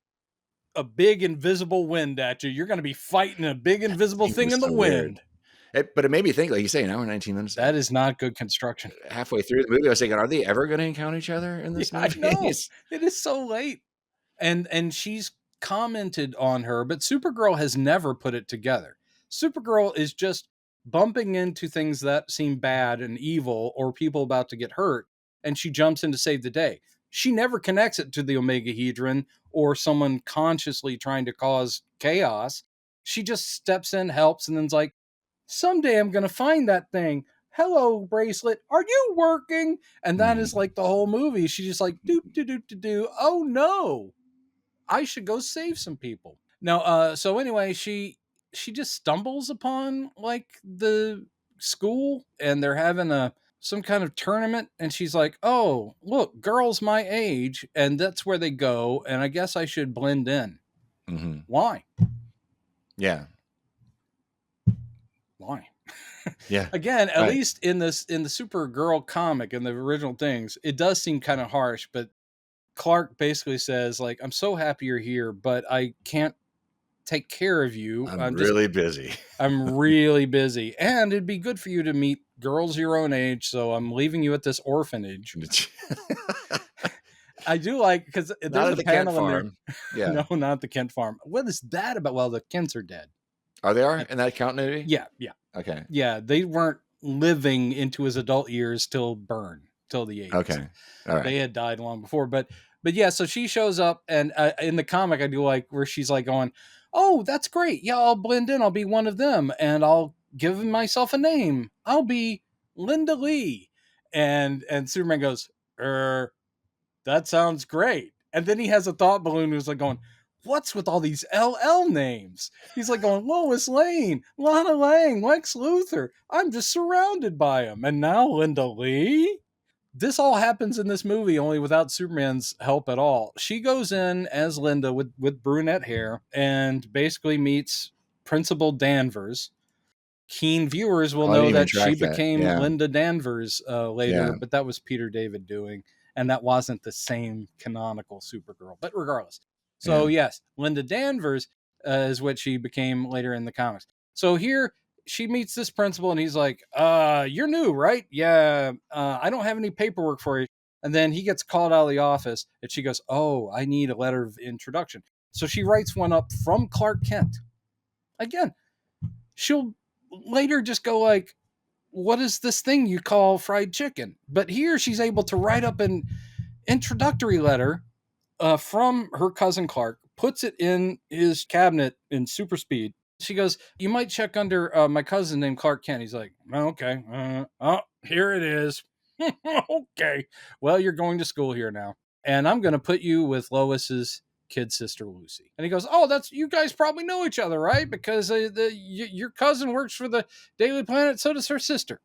Speaker 3: a big invisible wind at you. You're going to be fighting a big invisible thing in the wind.
Speaker 1: But it made me think, like you say, an hour and 19 minutes.
Speaker 3: That is not good construction.
Speaker 1: Halfway through the movie, I was thinking, are they ever going to encounter each other in this movie?
Speaker 3: I know. It is so late. And she's commented on her, but Supergirl has never put it together. Supergirl is just bumping into things that seem bad and evil, or people about to get hurt, and she jumps in to save the day. She never connects it to the Omegahedron or someone consciously trying to cause chaos. She just steps in, helps, and then's like, someday I'm going to find that thing. Hello, bracelet. Are you working? And that is like the whole movie. She's just like, doop, doop, doop, doop, doop. Oh no, I should go save some people. Now, so anyway, she just stumbles upon like the school, and they're having some kind of tournament, and she's like, oh, look, girls my age, and that's where they go, and I guess I should blend in.
Speaker 1: Mm-hmm.
Speaker 3: Why?
Speaker 1: Yeah.
Speaker 3: Why?
Speaker 1: Yeah.
Speaker 3: Again, at least in the Supergirl comic and the original things, it does seem kind of harsh, but Clark basically says, like, I'm so happy you're here, but I can't take care of you.
Speaker 1: I'm really busy.
Speaker 3: I'm really busy. And it'd be good for you to meet girls your own age, so I'm leaving you at this orphanage. I do like, because there's a panel in there.
Speaker 1: Yeah.
Speaker 3: No, not the Kent farm. What is that about? Well, the Kents are dead.
Speaker 1: Oh, they are in that continuity?
Speaker 3: Yeah.
Speaker 1: Okay.
Speaker 3: Yeah, they weren't living into his adult years till the 80s.
Speaker 1: Okay. All right.
Speaker 3: They had died long before, but yeah, so she shows up, and in the comic I do like where she's like going, oh, that's great. Yeah, I'll blend in. I'll be one of them, and I'll give myself a name. I'll be Linda Lee. And Superman goes, that sounds great. And then he has a thought balloon who's like going, what's with all these LL names? He's like going, Lois Lane, Lana Lang, Lex Luthor. I'm just surrounded by them. And now Linda Lee? This all happens in this movie, only without Superman's help at all. She goes in as Linda with brunette hair and basically meets Principal Danvers. Keen viewers will know that she became Linda Danvers later, but that was Peter David doing, and that wasn't the same canonical Supergirl. But regardless. So yes, Linda Danvers is what she became later in the comics. So here she meets this principal, and he's like, you're new, right? Yeah, I don't have any paperwork for you. And then he gets called out of the office, and she goes, oh, I need a letter of introduction. So she writes one up from Clark Kent. Again, she'll later just go like, what is this thing you call fried chicken? But here she's able to write up an introductory letter from her cousin Clark, puts it in his cabinet in super speed. She goes, you might check under my cousin named Clark Kent. He's like, okay. Oh, here it is. Okay. Well, you're going to school here now. And I'm going to put you with Lois's kid sister, Lucy. And he goes, oh, you guys probably know each other, right? Because your cousin works for the Daily Planet. So does her sister.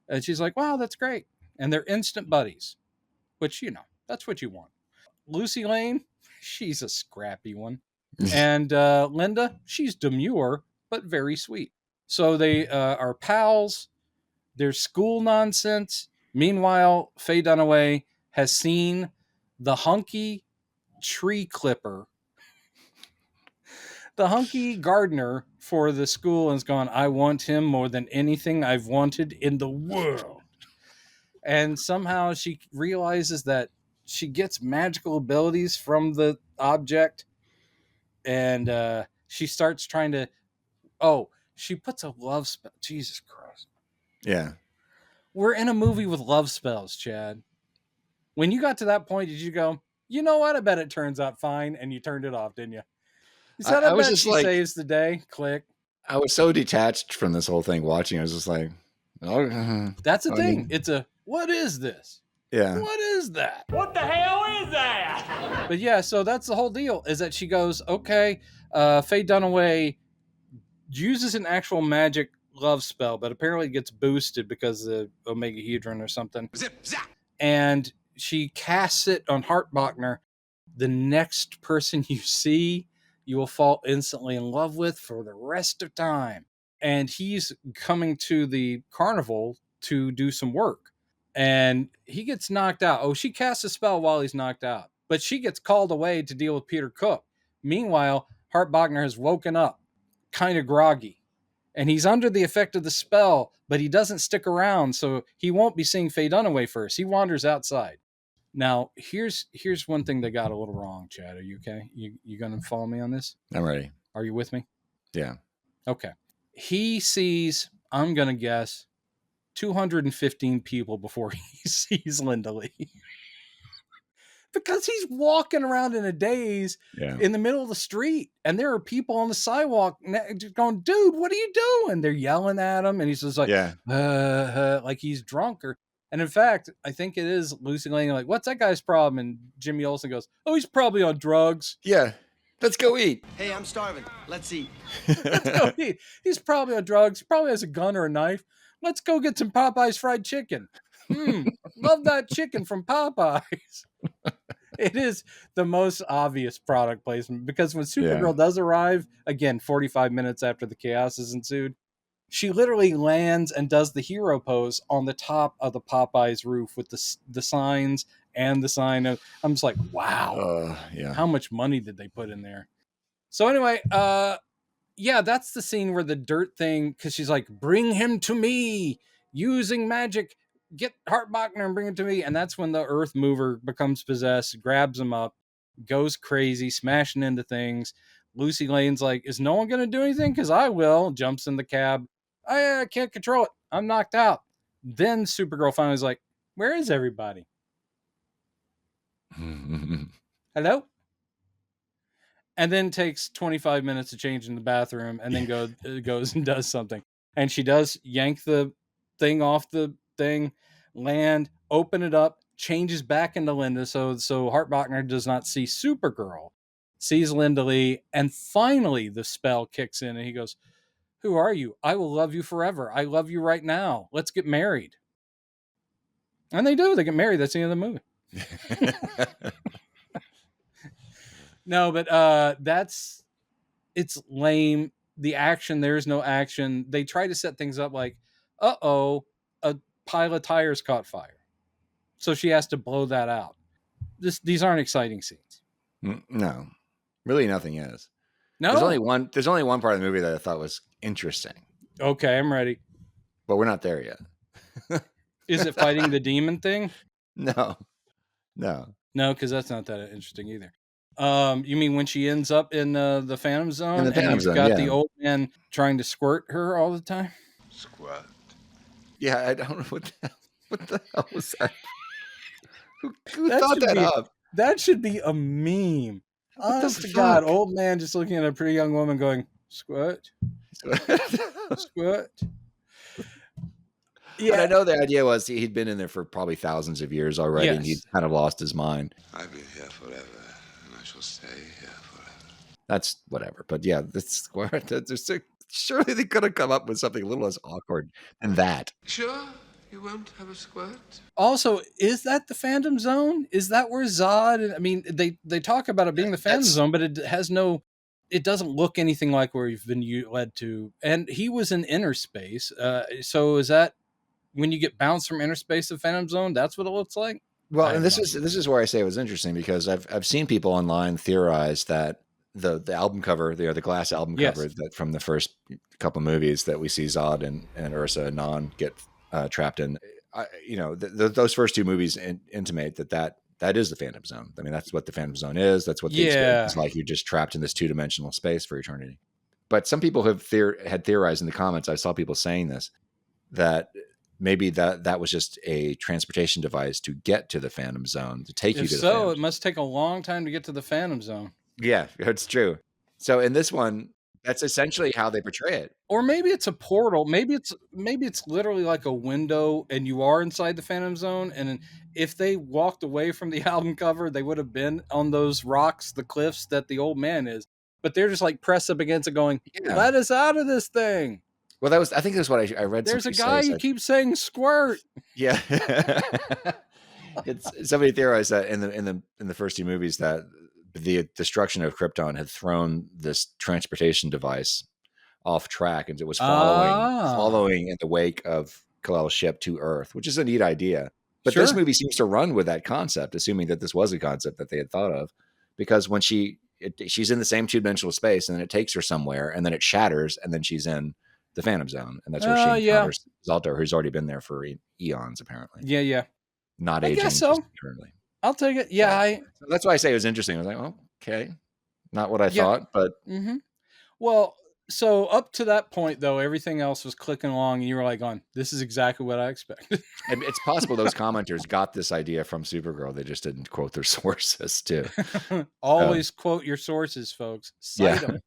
Speaker 3: And she's like, wow, that's great. And they're instant buddies, which, that's what you want. Lucy Lane, she's a scrappy one. And Linda, she's demure, but very sweet. So they are pals. There's school nonsense. Meanwhile, Faye Dunaway has seen the hunky tree clipper, the hunky gardener for the school, and has gone, I want him more than anything I've wanted in the world. And somehow she realizes that she gets magical abilities from the object, and she starts trying to. Oh, she puts a love spell. Jesus Christ.
Speaker 1: Yeah.
Speaker 3: We're in a movie with love spells, Chad. When you got to that point, did you go, you know what? I bet it turns out fine, and you turned it off, didn't you? You said, I
Speaker 1: was
Speaker 3: bet
Speaker 1: just
Speaker 3: she
Speaker 1: like,
Speaker 3: saves the day. Click.
Speaker 1: I was so detached from this whole thing watching. I was just like, oh,
Speaker 3: that's the thing. It's a, what is this?
Speaker 1: Yeah.
Speaker 3: What is that?
Speaker 5: What the hell is that?
Speaker 3: But yeah, so that's the whole deal, is that she goes, okay, Faye Dunaway uses an actual magic love spell, but apparently it gets boosted because of the Omega Hedron or something.
Speaker 8: Zip, zap.
Speaker 3: And she casts it on Hartbachner. The next person you see, you will fall instantly in love with for the rest of time. And he's coming to the carnival to do some work. And he gets knocked out. Oh, she casts a spell while he's knocked out. But she gets called away to deal with Peter Cook. Meanwhile, Hartbachner has woken up, kind of groggy. And he's under the effect of the spell, but he doesn't stick around, so he won't be seeing Faye Dunaway first. He wanders outside. Now, here's one thing they got a little wrong, Chad. Are you okay? You going to follow me on this?
Speaker 1: I'm ready.
Speaker 3: Are you with me?
Speaker 1: Yeah.
Speaker 3: Okay. He sees, I'm going to guess, 215 people before he sees Linda Lee. Because he's walking around in a daze in the middle of the street, and there are people on the sidewalk just going, dude, what are you doing? They're yelling at him, and he's just like, like he's drunk. And in fact, I think it is Lucy Lane, like, what's that guy's problem? And Jimmy Olsen goes, oh, he's probably on drugs.
Speaker 1: Yeah. Let's go eat.
Speaker 10: Hey, I'm starving. Let's eat.
Speaker 3: Let's go eat. He's probably on drugs. He probably has a gun or a knife. Let's go get some Popeye's fried chicken. Love that chicken from Popeye's. It is the most obvious product placement, because when Supergirl does arrive, again, 45 minutes after the chaos has ensued, she literally lands and does the hero pose on the top of the Popeye's roof with the signs and the sign of, I'm just like, wow. How much money did they put in there? So anyway, that's the scene where the dirt thing, because she's like, bring him to me using magic. Get Hartbachner and bring it to me. And that's when the Earth Mover becomes possessed, grabs him up, goes crazy, smashing into things. Lucy Lane's like, is no one going to do anything? Because I will. Jumps in the cab. I can't control it. I'm knocked out. Then Supergirl finally is like, where is everybody? Hello? And then takes 25 minutes to change in the bathroom, and then goes and does something. And she does yank the thing off the thing, land, open it up, changes back into Linda, so Hartbachner does not see Supergirl, sees Linda Lee, and finally the spell kicks in, and he goes, who are you? I will love you forever. I love you right now. Let's get married. And they do. They get married. That's the end of the movie. No, but it's lame. The action, there's no action. They try to set things up like, a pile of tires caught fire, so she has to blow that out. These aren't exciting scenes.
Speaker 1: No, really nothing is.
Speaker 3: No,
Speaker 1: there's only one part of the movie that I thought was interesting.
Speaker 3: Okay, I'm ready.
Speaker 1: But we're not there yet.
Speaker 3: Is it fighting the demon thing?
Speaker 1: No,
Speaker 3: because that's not that interesting either. You mean when she ends up in the Phantom Zone?
Speaker 1: In the Phantom Zone,
Speaker 3: got the old man trying to squirt her all the time?
Speaker 8: Squirt.
Speaker 1: Yeah, I don't know what the hell was that? Who thought that up?
Speaker 3: That should be a meme. Honest to God, old man just looking at a pretty young woman going, squirt. Squirt.
Speaker 1: Yeah, but I know the idea was he'd been in there for probably thousands of years already, and he'd kind of lost his mind.
Speaker 8: I've been here forever, and I shall stay here forever.
Speaker 1: That's whatever. But yeah, surely they could have come up with something a little less awkward than that.
Speaker 8: Sure, you won't have a squirt?
Speaker 3: Also, is that the Phantom Zone? Is that where Zod? I mean, they talk about it being the Phantom Zone, but it has no. It doesn't look anything like where you've been led to. And he was in inner space. So is that when you get bounced from inner space to Phantom Zone? That's what it looks like.
Speaker 1: Well, and this is where I say it was interesting, because I've seen people online theorize that the album cover, the glass album cover that from the first couple movies that we see Zod and Ursa and Non get trapped in, those first two movies intimate that that is the Phantom Zone. I mean, that's what the Phantom Zone is. That's what the experience is like. You're just trapped in this 2-dimensional space for eternity. But some people have had theorized in the comments, I saw people saying this, that maybe that was just a transportation device to get to the Phantom Zone, to take you to the Phantom Zone.
Speaker 3: It must take a long time to get to the Phantom Zone.
Speaker 1: Yeah, it's true. So in this one, that's essentially how they portray it.
Speaker 3: Or maybe it's a portal. Maybe it's literally like a window and you are inside the Phantom Zone. And if they walked away from the album cover, they would have been on those rocks, the cliffs that the old man is. But they're just like pressed up against it going, let us out of this thing.
Speaker 1: Well, I think that's what I read.
Speaker 3: There's a guy who keeps saying squirt.
Speaker 1: Yeah. Somebody theorized that in the first 2 movies that the destruction of Krypton had thrown this transportation device off track, and it was following in the wake of Kal-El's ship to Earth, which is a neat idea. But this movie seems to run with that concept, assuming that this was a concept that they had thought of, because when she's in the same 2-dimensional space, and then it takes her somewhere, and then it shatters, and then she's in the Phantom Zone, and that's where she encounters Zaltar, who's already been there for eons, apparently.
Speaker 3: Yeah.
Speaker 1: Not aging. I guess
Speaker 3: so.
Speaker 1: Currently.
Speaker 3: I'll take it. Yeah.
Speaker 1: So that's why I say it was interesting. I was like, oh, okay. Not what I thought, but.
Speaker 3: Mm-hmm. Well, so up to that point, though, everything else was clicking along, and you were like, this is exactly what I expected.
Speaker 1: And it's possible those commenters got this idea from Supergirl. They just didn't quote their sources, too.
Speaker 3: Always quote your sources, folks. Cite them.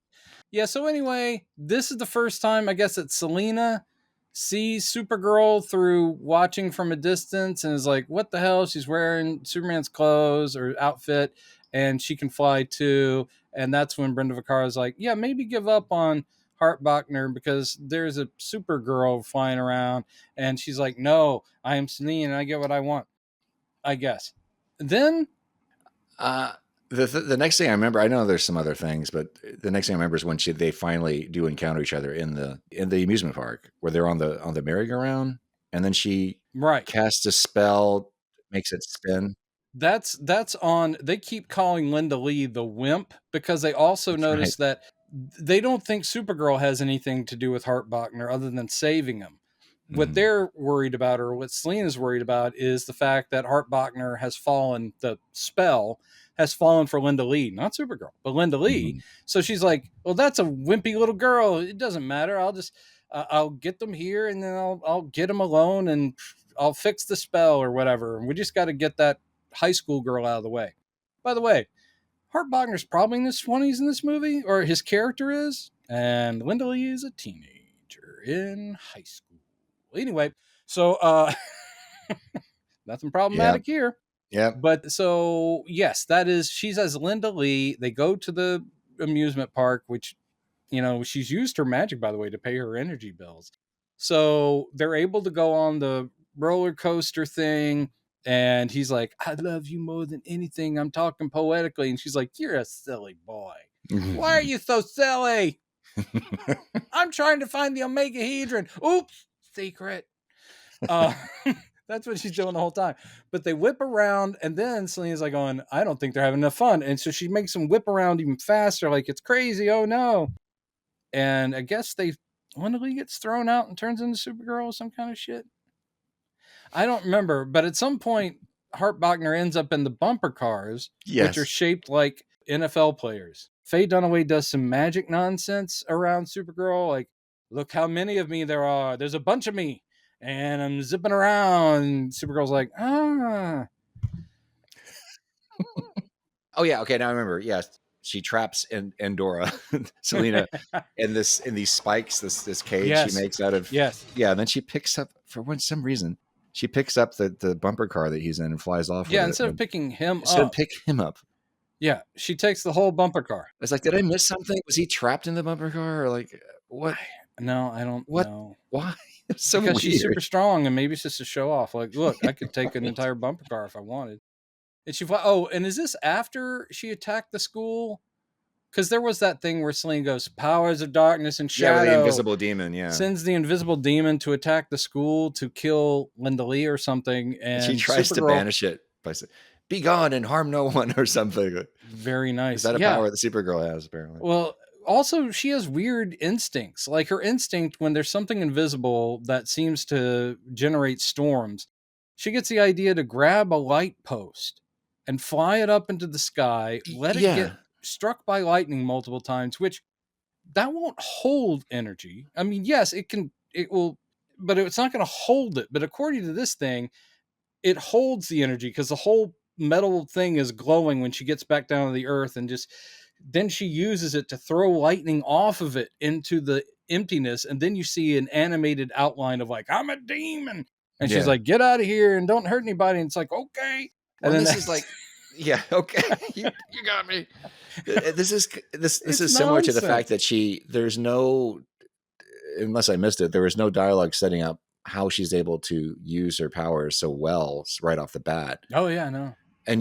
Speaker 3: Yeah, so anyway, this is the first time, I guess, that Selena sees Supergirl through watching from a distance and is like, what the hell? She's wearing Superman's clothes or outfit, and she can fly too. And that's when Brenda Vaccaro is like, yeah, maybe give up on Hart Bachner because there's a Supergirl flying around. And she's like, no, I am Selena and I get what I want, I guess. Then...
Speaker 1: The next thing I remember, I know there's some other things, but the next thing I remember is when they finally do encounter each other in the amusement park, where they're on the merry-go-round, and then she casts a spell, makes it spin.
Speaker 3: That's on. They keep calling Linda Lee the wimp because they also notice that they don't think Supergirl has anything to do with Hart Bachner other than saving him. What they're worried about, or what Selena's worried about, is the fact that Hart Bachner has fallen. The spell has fallen for Linda Lee, not Supergirl, but Linda Lee. So she's like, well, that's a wimpy little girl. It doesn't matter. I'll just, I'll get them here and then I'll get them alone and I'll fix the spell or whatever. And we just got to get that high school girl out of the way. By the way, Hart Bachner's probably in his 20s in this movie, or his character is, and Linda Lee is a teenager in high school. Anyway, so nothing problematic here.
Speaker 1: Yeah.
Speaker 3: But so, yes, that is, she's as Linda Lee. They go to the amusement park, which, she's used her magic, by the way, to pay her energy bills. So they're able to go on the roller coaster thing. And he's like, I love you more than anything. I'm talking poetically. And she's like, you're a silly boy. Why are you so silly? I'm trying to find the Omegahedron. Oops, secret. That's what she's doing the whole time. But they whip around, and then Selena's like going, I don't think they're having enough fun. And so she makes them whip around even faster, like it's crazy. Oh no. And I guess Linda Lee gets thrown out and turns into Supergirl or some kind of shit. I don't remember, but at some point, Hart Bachner ends up in the bumper cars, which are shaped like NFL players. Faye Dunaway does some magic nonsense around Supergirl, like, look how many of me there are. There's a bunch of me. And I'm zipping around. Supergirl's like, ah.
Speaker 1: Oh yeah, okay. Now I remember. Yes, she traps Endora, Selena, in these spikes, this cage she makes out of.
Speaker 3: Yes.
Speaker 1: Yeah. And then she picks up some reason. She picks up the bumper car that he's in and flies off.
Speaker 3: Yeah.
Speaker 1: With
Speaker 3: Instead
Speaker 1: it.
Speaker 3: of picking him
Speaker 1: pick him up.
Speaker 3: Yeah. She takes the whole bumper car.
Speaker 1: I was like, did I miss something? Was he trapped in the bumper car, or like what?
Speaker 3: No, I don't know.
Speaker 1: Why? So
Speaker 3: because
Speaker 1: weird.
Speaker 3: She's super strong, and maybe it's just a show off. Like, look, I could take an entire bumper car if I wanted. And and is this after she attacked the school? Because there was that thing where Selena goes, powers of darkness and shadow.
Speaker 1: Yeah, the invisible demon,
Speaker 3: sends the invisible demon to attack the school to kill Linda Lee or something. And
Speaker 1: she tries to banish it by saying, be gone and harm no one or something.
Speaker 3: Very nice.
Speaker 1: Is that a power that Supergirl has, apparently?
Speaker 3: Well, also, she has weird instincts. Like her instinct when there's something invisible that seems to generate storms, she gets the idea to grab a light post and fly it up into the sky, let it get struck by lightning multiple times, which that won't hold energy. I mean, yes, it will, but it's not going to hold it. But according to this thing, it holds the energy because the whole metal thing is glowing when she gets back down to the earth, and then she uses it to throw lightning off of it into the emptiness, and then you see an animated outline of like, I'm a demon, and she's like, get out of here and don't hurt anybody, and it's like, okay.
Speaker 1: Well,
Speaker 3: and then
Speaker 1: this is like, okay, you got me. This is similar to the fact that there's no, unless I missed it, there was no dialogue setting up how she's able to use her powers so well right off the bat.
Speaker 3: Oh yeah, no.
Speaker 1: And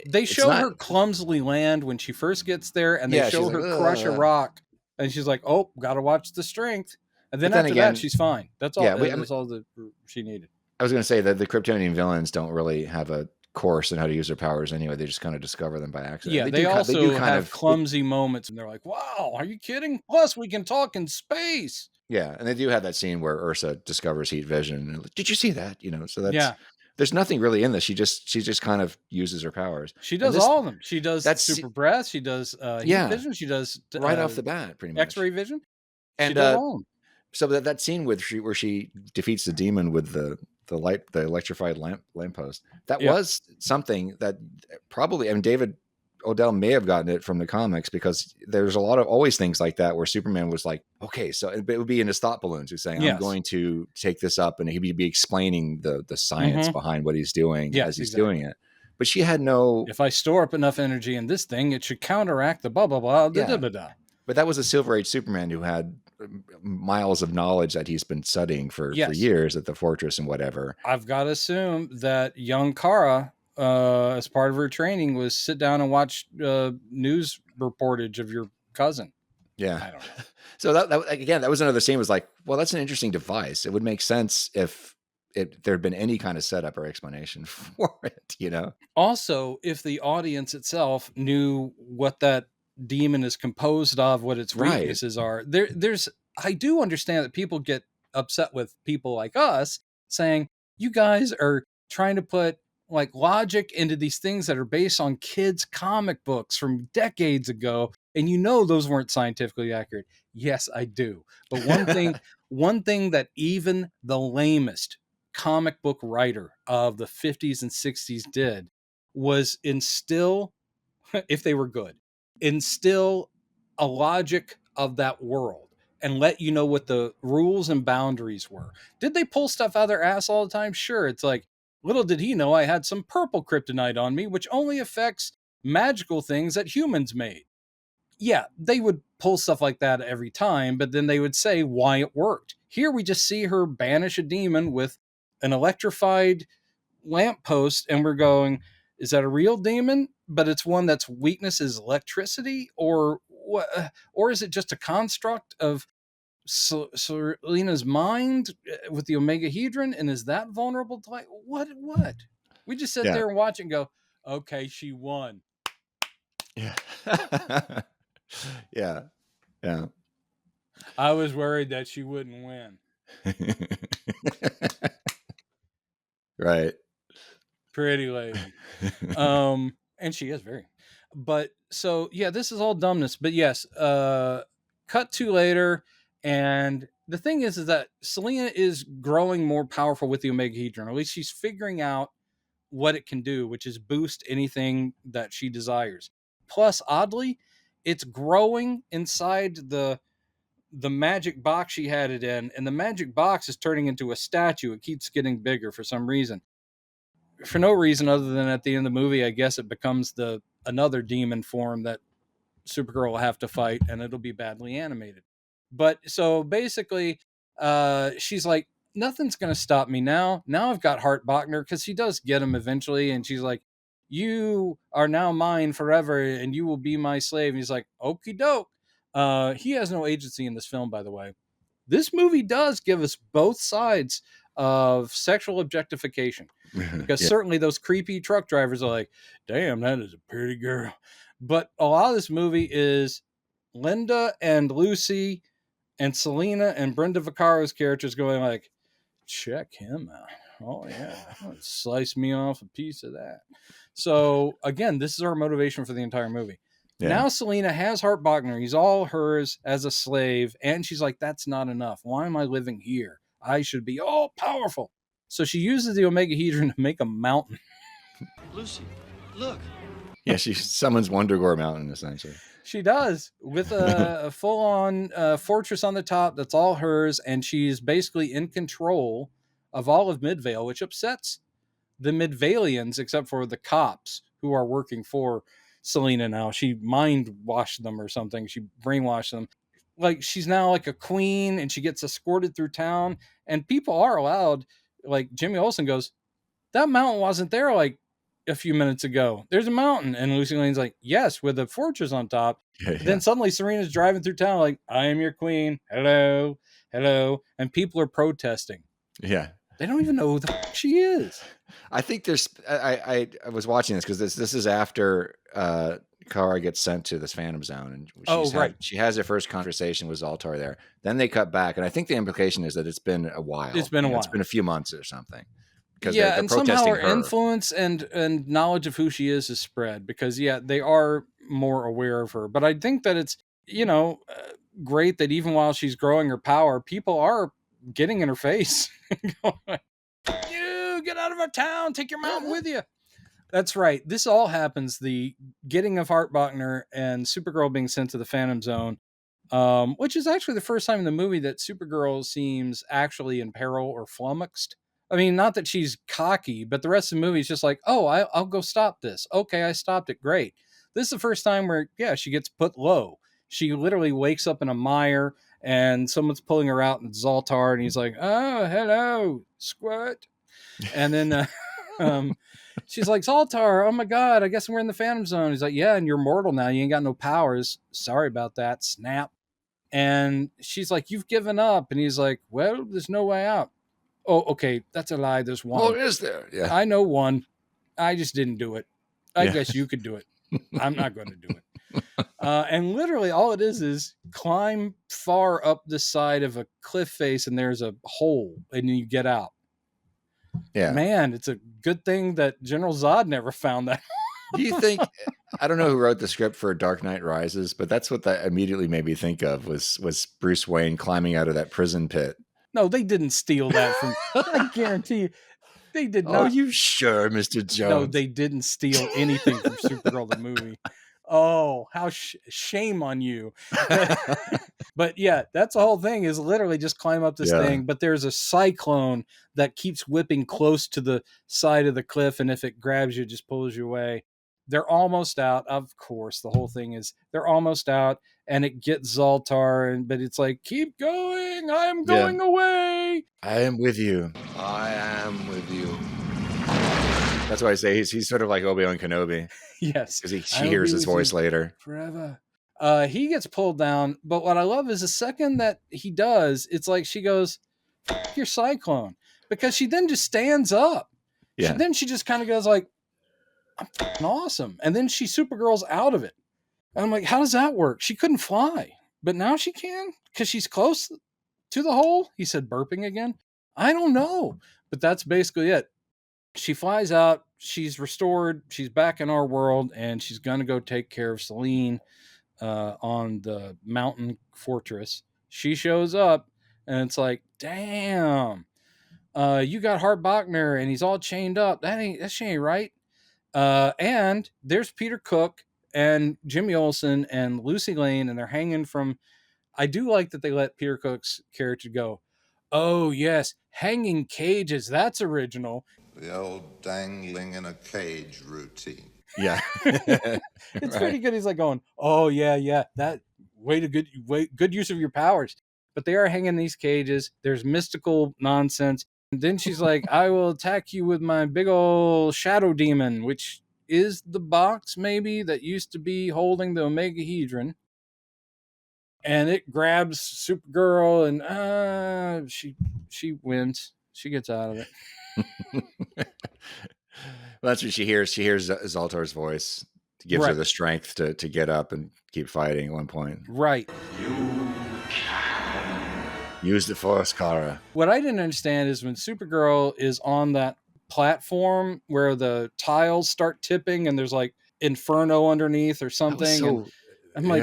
Speaker 3: they show her clumsily land when she first gets there, and they show her crush a rock, and she's like, oh, gotta watch the strength. And then after that, she's fine. That's all. That's all that she needed.
Speaker 1: I was going to say that the Kryptonian villains don't really have a course in how to use their powers anyway. They just kind of discover them by accident.
Speaker 3: Yeah, they also have clumsy moments, and they're like, wow, are you kidding? Plus, we can talk in space.
Speaker 1: Yeah, and they do have that scene where Ursa discovers heat vision. And, did you see that? So that's there's nothing really in this. She just kind of uses her powers.
Speaker 3: She does all of them. She does super breath. She does heat vision. She does
Speaker 1: right off the bat, pretty much
Speaker 3: X-ray vision.
Speaker 1: And
Speaker 3: she does all of them.
Speaker 1: So that scene where she defeats the demon with the electrified lamppost, that was something that probably, I mean, David Odell may have gotten it from the comics, because there's always things like that where Superman was like, okay, so it would be in his thought balloons who's saying, I'm going to take this up, and he'd be explaining the science behind what he's doing as he's doing it. But she had no,
Speaker 3: if I store up enough energy in this thing, it should counteract the blah blah blah.
Speaker 1: But that was a Silver Age Superman who had miles of knowledge that he's been studying for years at the fortress and whatever.
Speaker 3: I've got to assume that young Kara, as part of her training, was sit down and watch news reportage of your cousin.
Speaker 1: Yeah.
Speaker 3: I don't know.
Speaker 1: So that was another scene, was like, well, that's an interesting device. It would make sense if there had been any kind of setup or explanation for it,
Speaker 3: Also, if the audience itself knew what that demon is composed of, what its weaknesses are. I do understand that people get upset with people like us saying, you guys are trying to put like logic into these things that are based on kids' comic books from decades ago, and those weren't scientifically accurate. Yes, I do. But one thing that even the lamest comic book writer of the 50s and 60s did was instill, if they were good, instill a logic of that world and let you know what the rules and boundaries were. Did they pull stuff out of their ass all the time? Sure. It's like, little did he know I had some purple kryptonite on me, which only affects magical things that humans made. Yeah, they would pull stuff like that every time, but then they would say why it worked. Here we just see her banish a demon with an electrified lamppost, and we're going, is that a real demon? But it's one that's weakness is electricity, or what? Or is it just a construct of Selena's mind with the Omegahedron? And is that vulnerable to what? We just sit there and watch and go, okay, she won.
Speaker 1: Yeah. Yeah.
Speaker 3: I was worried that she wouldn't win.
Speaker 1: Right.
Speaker 3: Pretty lady. And she is very. But so this is all dumbness. But yes, cut to later, and the thing is that Selena is growing more powerful with the Omegahedron. Or at least she's figuring out what it can do, which is boost anything that she desires. Plus, oddly, it's growing inside the magic box she had it in, and the magic box is turning into a statue. It keeps getting bigger for some reason. For no reason other than at the end of the movie, I guess it becomes another demon form that Supergirl will have to fight, and it'll be badly animated. But so basically, she's like, nothing's going to stop me now. Now I've got Hart Bachner, because she does get him eventually, and she's like, you are now mine forever, and you will be my slave. And he's like, okie doke. He has no agency in this film, by the way. This movie does give us both sides of sexual objectification, because certainly those creepy truck drivers are like, damn, that is a pretty girl. But a lot of this movie is Linda and Lucy and Selena and Brenda Vaccaro's characters going like, check him out. Oh, yeah. Slice me off a piece of that. So, again, this is our motivation for the entire movie. Yeah. Now Selena has Hart Bochner. He's all hers as a slave. And she's like, that's not enough. Why am I living here? I should be all powerful. So she uses the omegahedron to make a mountain.
Speaker 11: Lucy, look.
Speaker 1: Yeah, she summons Wondergore Mountain, essentially.
Speaker 3: She does, with a full-on fortress on the top that's all hers, and she's basically in control of all of Midvale, which upsets the Midvalians, except for the cops who are working for Selena now. She mind-washed them or something. She brainwashed them. Like, she's now like a queen, and she gets escorted through town, and people are allowed, like Jimmy Olsen goes, that mountain wasn't there like a few minutes ago. There's a mountain. And Lucy Lane's like, yes, with a fortress on top. Yeah. Then suddenly Serena's driving through town like, I am your queen. Hello. Hello. And people are protesting.
Speaker 1: Yeah.
Speaker 3: They don't even know who the fuck she is.
Speaker 1: I think there's, I was watching this because this is after Kara gets sent to this Phantom Zone. And she has her first conversation with Zoltar there. Then they cut back. And I think the implication is that it's been a while.
Speaker 3: It's been a while.
Speaker 1: It's been a few months or something.
Speaker 3: Yeah, and somehow her influence and knowledge of who she is spread because, yeah, they are more aware of her. But I think that it's, great that even while she's growing her power, people are getting in her face. You get out of our town, take your mountain with you. That's right. This all happens, the getting of Hart Bochner and Supergirl being sent to the Phantom Zone, which is actually the first time in the movie that Supergirl seems actually in peril or flummoxed. I mean, not that she's cocky, but the rest of the movie is just like, oh, I'll go stop this. Okay, I stopped it. Great. This is the first time where, yeah, she gets put low. She literally wakes up in a mire and someone's pulling her out in Zoltar and he's like, oh, hello, squirt. And then she's like, Zoltar, oh my God, I guess we're in the Phantom Zone. He's like, yeah, and you're mortal now. You ain't got no powers. Sorry about that. Snap. And she's like, you've given up. And he's like, well, there's no way out. Oh, okay. That's a lie. There's one.
Speaker 1: Oh, is there? Yeah.
Speaker 3: I know one. I just didn't do it. I guess you could do it. I'm not going to do it. And literally all it is climb far up the side of a cliff face and there's a hole and you get out. Yeah. Man, it's a good thing that General Zod never found that.
Speaker 1: Do you think, I don't know who wrote the script for Dark Knight Rises, but that's what that immediately made me think of was Bruce Wayne climbing out of that prison pit.
Speaker 3: No, they didn't steal that from. I guarantee you, they did not.
Speaker 1: Are you sure, Mr. Jones?
Speaker 3: No, they didn't steal anything from Supergirl the movie. Oh, how shame on you! But yeah, that's the whole thing. Is literally just climb up this thing. But there's a cyclone that keeps whipping close to the side of the cliff, and if it grabs you, it just pulls you away. They're almost out. Of course, the whole thing is they're almost out. And it gets Zoltar, but it's like, keep going. I am going away.
Speaker 1: I am with you.
Speaker 8: I am with you.
Speaker 1: That's why I say he's sort of like Obi-Wan Kenobi.
Speaker 3: Yes.
Speaker 1: Because she hears his voice later.
Speaker 3: Forever. He gets pulled down. But what I love is the second that he does, it's like she goes, F your cyclone. Because she then just stands up. Yeah. Then she just kind of goes like, I'm f***ing awesome. And then she Supergirl's out of it. And I'm like, how does that work? She couldn't fly, but now she can because she's close to the hole. He said burping again. I don't know, but that's basically it. She flies out. She's restored. She's back in our world and she's going to go take care of Selene on the mountain fortress. She shows up and it's like, damn, you got Hart Bochner and he's all chained up. That shit ain't right. And there's Peter Cook and Jimmy Olsen and Lucy Lane, and they're hanging from. I do like that they let Peter Cook's character go. Oh yes, hanging cages. That's original.
Speaker 8: The old dangling in a cage routine.
Speaker 1: Yeah,
Speaker 3: it's pretty good. He's like going, oh yeah, that good use of your powers. But they are hanging in these cages. There's mystical nonsense. And then she's like, I will attack you with my big old shadow demon, which is the box maybe that used to be holding the omegahedron. And it grabs Supergirl and she wins. She gets out of it.
Speaker 1: Well, that's what she hears. She hears Zoltar's voice. Gives her the strength to get up and keep fighting at one point.
Speaker 3: Right.
Speaker 11: You can
Speaker 1: Use the force, Kara.
Speaker 3: What I didn't understand is when Supergirl is on that platform where the tiles start tipping and there's like inferno underneath or something. And I'm like,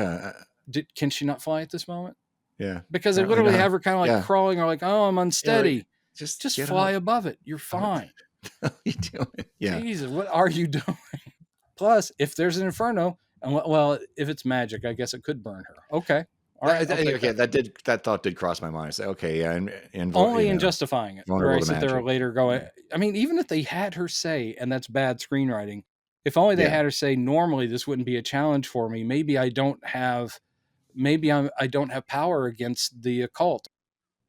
Speaker 3: can she not fly at this moment?
Speaker 1: Yeah.
Speaker 3: Because they literally have her kind of like crawling or like, oh, I'm unsteady. Yeah, like, just fly above it. You're fine.
Speaker 1: What are you doing? Yeah.
Speaker 3: Jesus, what are you doing? Plus, if there's an inferno, and well, if it's magic, I guess it could burn her. Okay. All right.
Speaker 1: That thought did cross my mind. Say, okay, yeah, and
Speaker 3: only in justifying it. Where I sit there later going,
Speaker 1: yeah.
Speaker 3: I mean, even if they had her say, and that's bad screenwriting, if only they had her say, normally this wouldn't be a challenge for me. Maybe I don't have power against the occult.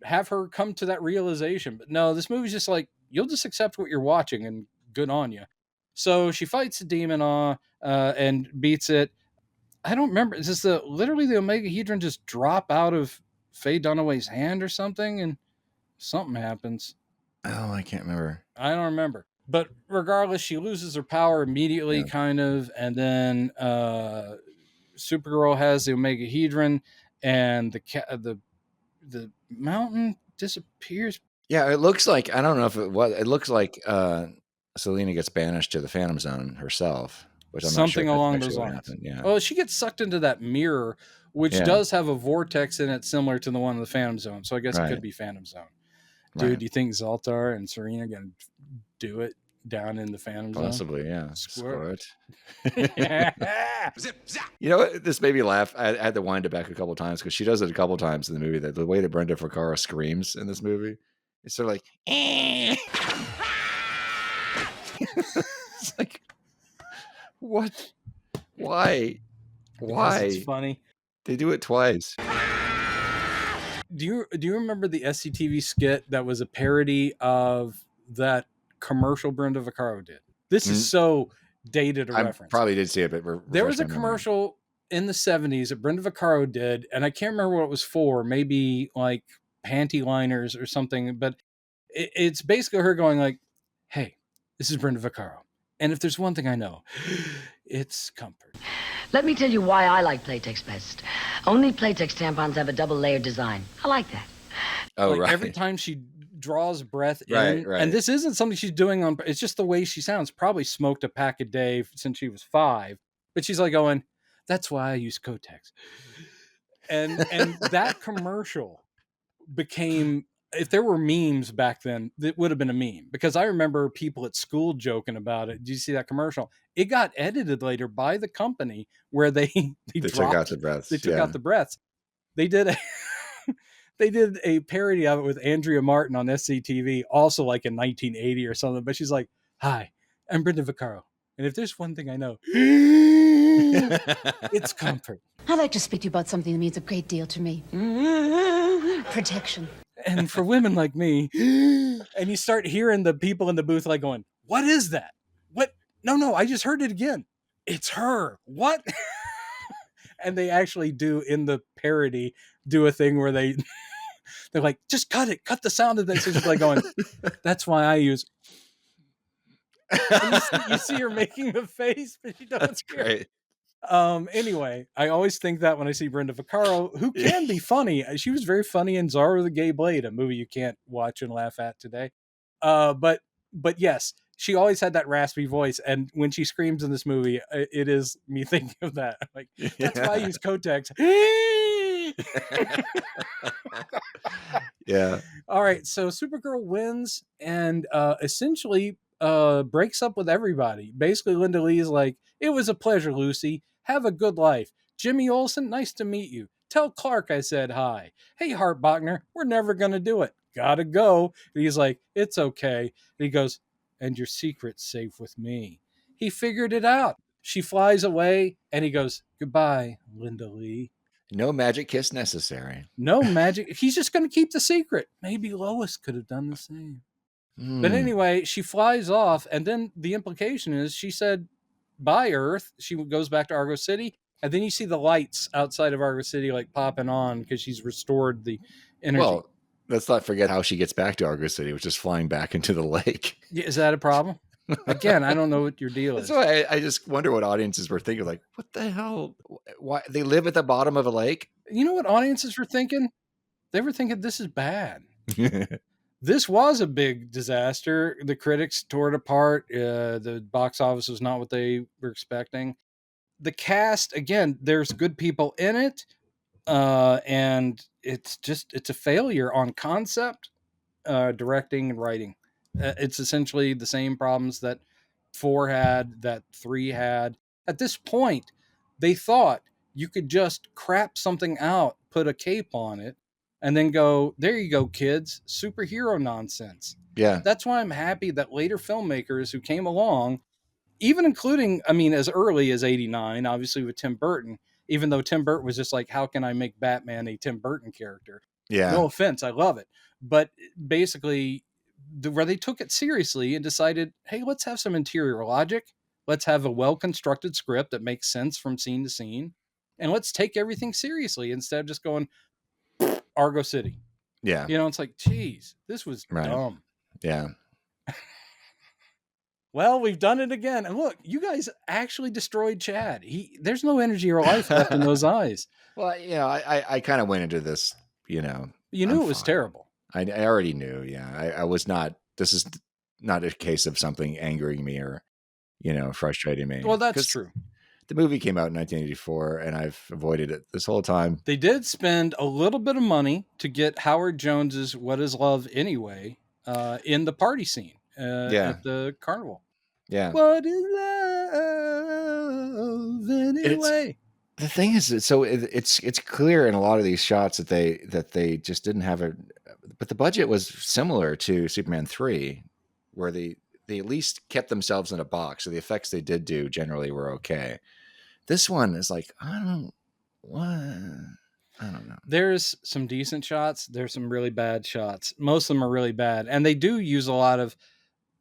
Speaker 3: Have her come to that realization. But no, this movie's just like, you'll just accept what you're watching and good on you. So she fights the demon and beats it. I don't remember. Is this literally the Omegahedron just drop out of Faye Dunaway's hand or something, and something happens?
Speaker 1: Oh, I can't remember.
Speaker 3: I don't remember. But regardless, she loses her power immediately, kind of, and then Supergirl has the Omegahedron, and the mountain disappears.
Speaker 1: Yeah, it looks like, I don't know if it was. It looks like Selena gets banished to the Phantom Zone herself. Which I'm
Speaker 3: something
Speaker 1: not sure
Speaker 3: along those lines.
Speaker 1: Happened, yeah.
Speaker 3: Well, she gets sucked into that mirror, which does have a vortex in it similar to the one in the Phantom Zone. So I guess it could be Phantom Zone. Dude, do you think Zoltar and Serena are going to do it down in the Phantom Zone?
Speaker 1: Possibly, yeah.
Speaker 3: Squirt.
Speaker 1: You know what? This made me laugh. I had to wind it back a couple of times because she does it a couple of times in the movie. That the way that Brenda Ficarra screams in this movie, it's sort of like, it's like, what? Why?
Speaker 3: It's funny.
Speaker 1: They do it twice.
Speaker 3: Do you remember the SCTV skit that was a parody of that commercial Brenda Vaccaro did? This is so dated a reference.
Speaker 1: Probably did see it, but
Speaker 3: there was a commercial in the 70s that Brenda Vaccaro did, and I can't remember what it was for. Maybe like panty liners or something, but it's basically her going like, "Hey, this is Brenda Vaccaro. And if there's one thing I know, it's comfort."
Speaker 12: Let me tell you why I like Playtex best. Only Playtex tampons have a double layer design. I like that.
Speaker 1: Oh,
Speaker 3: like
Speaker 1: right.
Speaker 3: Every time she draws breath in, and this isn't something she's doing on, it's just the way she sounds. Probably smoked a pack a day since she was 5, but she's like going, "That's why I use Kotex." And that commercial became, if there were memes back then, it would have been a meme, because I remember people at school joking about it. Did you see that commercial? It got edited later by the company where they
Speaker 1: took out the breaths.
Speaker 3: They took out the breaths. They did a parody of it with Andrea Martin on SCTV, also like in 1980 or something. But she's like, "Hi, I'm Brenda Vaccaro, and if there's one thing I know, it's comfort."
Speaker 13: I'd like to speak to you about something that means a great deal to me. Protection.
Speaker 3: And for women like me, and you start hearing the people in the booth like going, "What is that? What? No, I just heard it again. It's her. What?" And they actually do, in the parody, do a thing where they're like, "Just cut the sound of this." So she's like going, "That's why I use." You see her making the face, but she doesn't.
Speaker 1: That's great.
Speaker 3: Anyway, I always think that when I see Brenda Vaccaro, who can be funny. She was very funny in Zara the Gay Blade, a movie you can't watch and laugh at today. But yes, she always had that raspy voice, and when she screams in this movie, it is me thinking of that. Like, that's why I use Kotex.
Speaker 1: Yeah.
Speaker 3: All right, so Supergirl wins and essentially breaks up with everybody. Basically, Linda Lee is like, "It was a pleasure, Lucy. Have a good life. Jimmy Olsen, nice to meet you. Tell Clark I said hi. Hey, Hart Bachner, we're never going to do it. Gotta go." And he's like, "It's okay." And he goes, "And your secret's safe with me." He figured it out. She flies away, and he goes, "Goodbye, Linda Lee."
Speaker 1: No magic kiss necessary.
Speaker 3: No magic. He's just going to keep the secret. Maybe Lois could have done the same. But anyway, she flies off, and then the implication is she said, "Bye, Earth." She goes back to Argo City, and then you see the lights outside of Argo City like popping on because she's restored the energy.
Speaker 1: Well, let's not forget how she gets back to Argo City, which is flying back into the lake.
Speaker 3: Yeah, is that a problem? Again, I don't know what your deal is.
Speaker 1: That's why I just wonder what audiences were thinking. Like, what the hell? Why they live at the bottom of a lake?
Speaker 3: You know what audiences were thinking? they were thinking this is bad. This was a big disaster. The critics tore it apart. The box office was not what they were expecting. The cast, again, there's good people in it, and it's a failure on concept, directing, and writing. It's essentially the same problems that 4 had, that 3 had. At this point, they thought you could just crap something out, put a cape on it, and then go, there you go, kids, superhero nonsense.
Speaker 1: Yeah.
Speaker 3: That's why I'm happy that later filmmakers who came along, even including, I mean, as early as 89, obviously with Tim Burton, even though Tim Burton was just like, how can I make Batman a Tim Burton character?
Speaker 1: Yeah.
Speaker 3: No offense, I love it. But basically, where they took it seriously and decided, hey, let's have some interior logic. Let's have a well-constructed script that makes sense from scene to scene. And let's take everything seriously instead of just going, Argo City.
Speaker 1: Yeah.
Speaker 3: You know, it's like, geez, this was dumb.
Speaker 1: Yeah.
Speaker 3: Well, we've done it again. And look, you guys actually destroyed Chad. There's no energy or life left in those eyes.
Speaker 1: Well, you know, I kind of went into this, you know.
Speaker 3: You knew it was terrible.
Speaker 1: I already knew, yeah. I was not, this is not a case of something angering me or, you know, frustrating me.
Speaker 3: Well, that's true.
Speaker 1: The movie came out in 1984, and I've avoided it this whole time.
Speaker 3: They did spend a little bit of money to get Howard Jones's What Is Love Anyway in the party scene at the carnival.
Speaker 1: Yeah.
Speaker 3: What is love anyway?
Speaker 1: The thing is, it's clear in a lot of these shots that they just didn't have but the budget was similar to Superman 3, where they at least kept themselves in a box. So the effects they did do generally were okay. This one is like, I don't know.
Speaker 3: There's some decent shots. There's some really bad shots. Most of them are really bad. And they do use a lot of,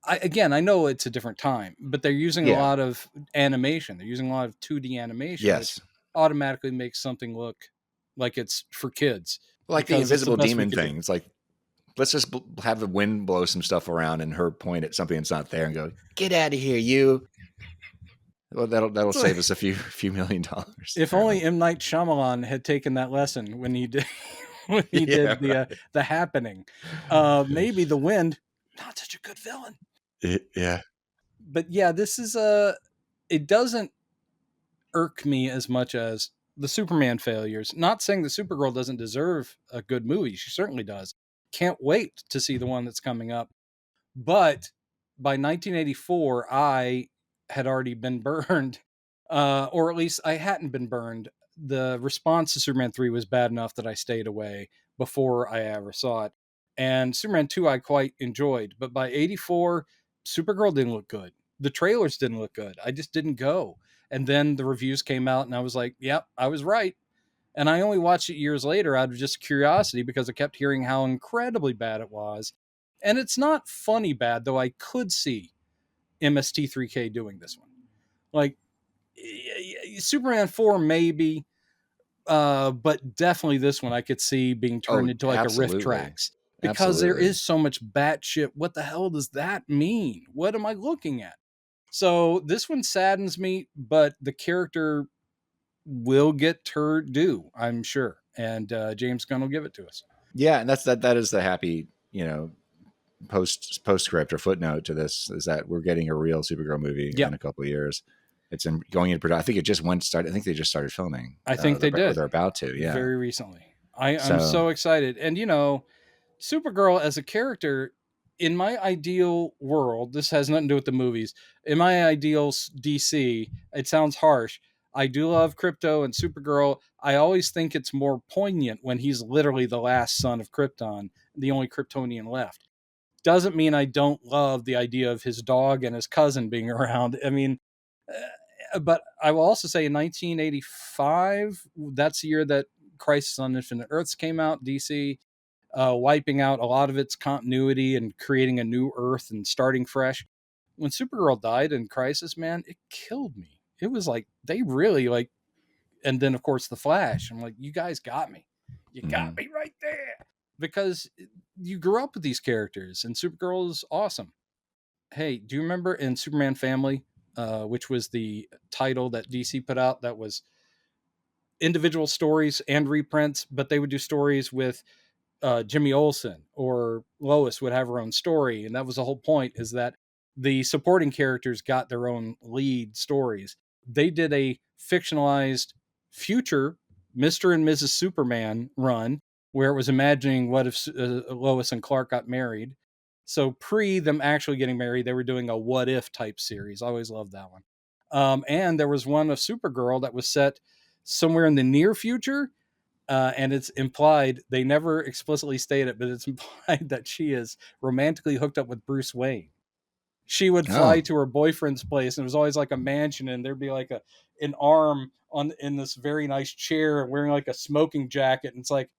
Speaker 3: I know it's a different time, but they're using a lot of animation. They're using a lot of 2D animation.
Speaker 1: Yes.
Speaker 3: Which automatically makes something look like it's for kids.
Speaker 1: Like the invisible demon thing. It's like, let's just have the wind blow some stuff around and her point at something that's not there and go, get out of here, you. Well, that'll save us a few $1 million.
Speaker 3: If only M. Night Shyamalan had taken that lesson when he did the Happening. Maybe the wind, not such a good villain.
Speaker 1: Yeah.
Speaker 3: But yeah, this is it doesn't irk me as much as the Superman failures. Not saying the Supergirl doesn't deserve a good movie. She certainly does. Can't wait to see the one that's coming up. But by 1984, I had already been burned, or at least I hadn't been burned. The response to Superman 3 was bad enough that I stayed away before I ever saw it. And Superman 2 I quite enjoyed. But by 84, Supergirl didn't look good. The trailers didn't look good. I just didn't go. And then the reviews came out and I was like, yep, I was right. And I only watched it years later out of just curiosity because I kept hearing how incredibly bad it was. And it's not funny bad, though I could see MST3K doing this one. Like, Superman 4 maybe, but definitely this one I could see being turned into like a Riff Tracks. Because there is so much batshit. What the hell does that mean? What am I looking at? So this one saddens me, but the character will get her due, I'm sure. And James Gunn will give it to us.
Speaker 1: Yeah, and that is the happy, you know, postscript or footnote to this, is that we're getting a real Supergirl movie in a couple of years. It's going into production. I think it just started. I think they just started filming.
Speaker 3: I think they did.
Speaker 1: Or they're about to. Yeah,
Speaker 3: very recently. I'm so excited. And you know, Supergirl as a character, in my ideal world, this has nothing to do with the movies. In my ideal DC, it sounds harsh. I do love Krypto and Supergirl. I always think it's more poignant when he's literally the last son of Krypton, the only Kryptonian left. Doesn't mean I don't love the idea of his dog and his cousin being around. I mean, but I will also say in 1985, that's the year that Crisis on Infinite Earths came out, DC, wiping out a lot of its continuity and creating a new Earth and starting fresh. When Supergirl died in Crisis, man, it killed me. It was like, they really like, and then of course the Flash. I'm like, you guys got me. You got me right there. Because you grew up with these characters and Supergirl is awesome. Hey, do you remember in Superman Family, which was the title that DC put out, that was individual stories and reprints, but they would do stories with Jimmy Olsen or Lois would have her own story. And that was the whole point, is that the supporting characters got their own lead stories. They did a fictionalized future Mr. and Mrs. Superman run where it was imagining what if Lois and Clark got married. So pre them actually getting married, they were doing a what if type series. I always loved that one. And there was one of Supergirl that was set somewhere in the near future. And it's implied, they never explicitly state it, but it's implied that she is romantically hooked up with Bruce Wayne. She would fly to her boyfriend's place, and it was always like a mansion, and there'd be like an arm in this very nice chair and wearing like a smoking jacket. And it's like,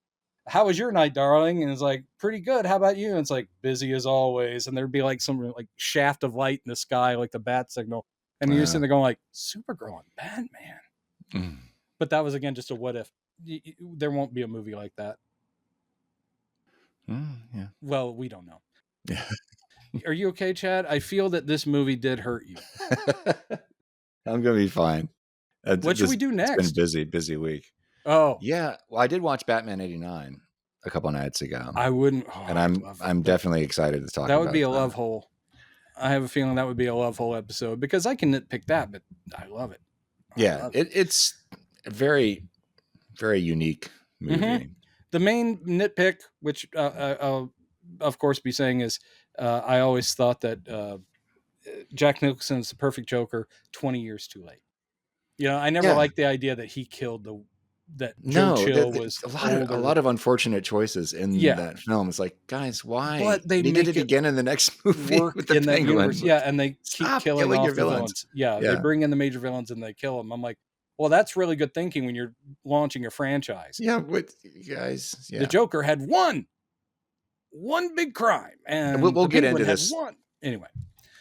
Speaker 3: how was your night, darling? And it's like, pretty good. How about you? And it's like, busy as always. And there'd be like some like shaft of light in the sky, like the bat signal. And you're sitting there going like, Supergirl and Batman. Mm. But that was, again, just a what if. There won't be a movie like that.
Speaker 1: Yeah.
Speaker 3: Well, we don't know. Yeah. Are you okay, Chad? I feel that this movie did hurt you.
Speaker 1: I'm going to be fine.
Speaker 3: What should we do next?
Speaker 1: It's been busy week.
Speaker 3: Oh.
Speaker 1: Yeah. Well, I did watch Batman 89 a couple nights ago.
Speaker 3: I wouldn't.
Speaker 1: And I'm definitely excited to talk about it.
Speaker 3: That would be a love hole. I have a feeling that would be a love hole episode because I can nitpick that, but I love it.
Speaker 1: It's a very, very unique movie. Mm-hmm.
Speaker 3: The main nitpick, which I'll of course be saying, is I always thought that Jack Nicholson's the perfect Joker 20 years too late. You know, I never liked the idea that he killed Joe Chill was
Speaker 1: a lot of unfortunate choices in that film. It's like, guys, why?
Speaker 3: But they
Speaker 1: did it again in the next movie with the Penguin.
Speaker 3: Yeah, and they keep killing off the villains. Yeah, they bring in the major villains and they kill them. I'm like, well, that's really good thinking when you're launching a franchise.
Speaker 1: Yeah, but you guys,
Speaker 3: the Joker had one big crime, and
Speaker 1: we'll get into this.
Speaker 3: Anyway,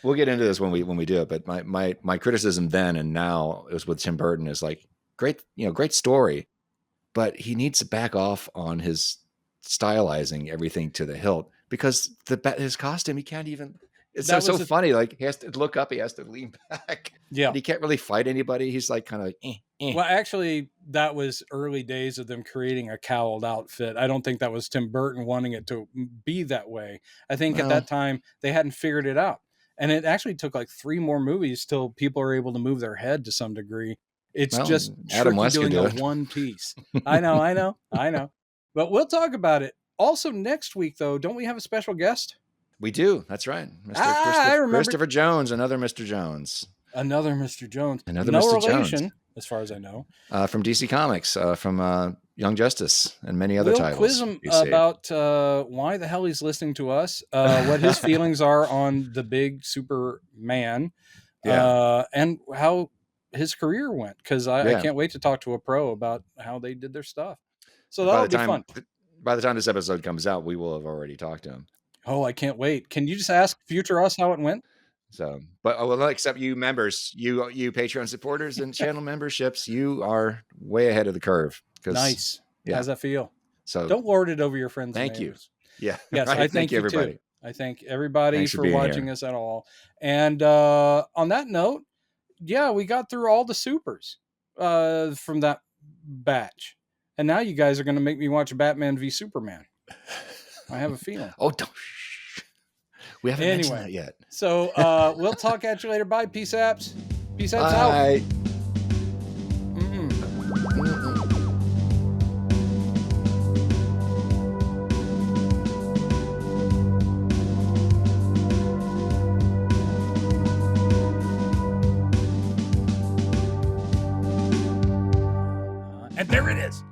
Speaker 1: we'll get into this when we do it. But my criticism then and now is with Tim Burton is like, great story, but he needs to back off on his stylizing everything to the hilt because his costume, he can't even. It's so funny. Like, he has to look up, he has to lean back.
Speaker 3: Yeah,
Speaker 1: and he can't really fight anybody. He's like kind of like.
Speaker 3: Well, actually, that was early days of them creating a cowled outfit. I don't think that was Tim Burton wanting it to be that way. I think at that time they hadn't figured it out, and it actually took like 3 more movies till people are able to move their head to some degree. It's just
Speaker 1: Adam West
Speaker 3: doing a one piece. I know. But we'll talk about it. Also, next week, though, don't we have a special guest?
Speaker 1: We do. That's right. Christopher Jones, another Mr. Jones.
Speaker 3: Another Mr. Jones.
Speaker 1: Another
Speaker 3: no
Speaker 1: Mr.
Speaker 3: relation,
Speaker 1: Jones.
Speaker 3: as far as I know.
Speaker 1: From DC Comics, from Young Justice and many other titles.
Speaker 3: We'll quiz him about why the hell he's listening to us, what his feelings are on the big Superman, and how his career went. Because I can't wait to talk to a pro about how they did their stuff. So that'll be fun.
Speaker 1: By the time this episode comes out, we will have already talked to him.
Speaker 3: Oh, I can't wait. Can you just ask future us how it went?
Speaker 1: So, but well, except you members, you Patreon supporters and channel memberships, you are way ahead of the curve.
Speaker 3: Nice. Yeah. How's that feel?
Speaker 1: So
Speaker 3: don't lord it over your friends.
Speaker 1: Thank you. Yeah.
Speaker 3: Yes,
Speaker 1: right.
Speaker 3: I thank you
Speaker 1: everybody.
Speaker 3: Too. I thank everybody for watching us at all. And on that note, we got through all the supers from that batch. And now you guys are going to make me watch Batman v Superman. I have a feeling.
Speaker 1: Oh, don't. We haven't mentioned that yet.
Speaker 3: So we'll talk at you later. Bye. Peace apps. Peace apps
Speaker 1: out.
Speaker 3: And there it is.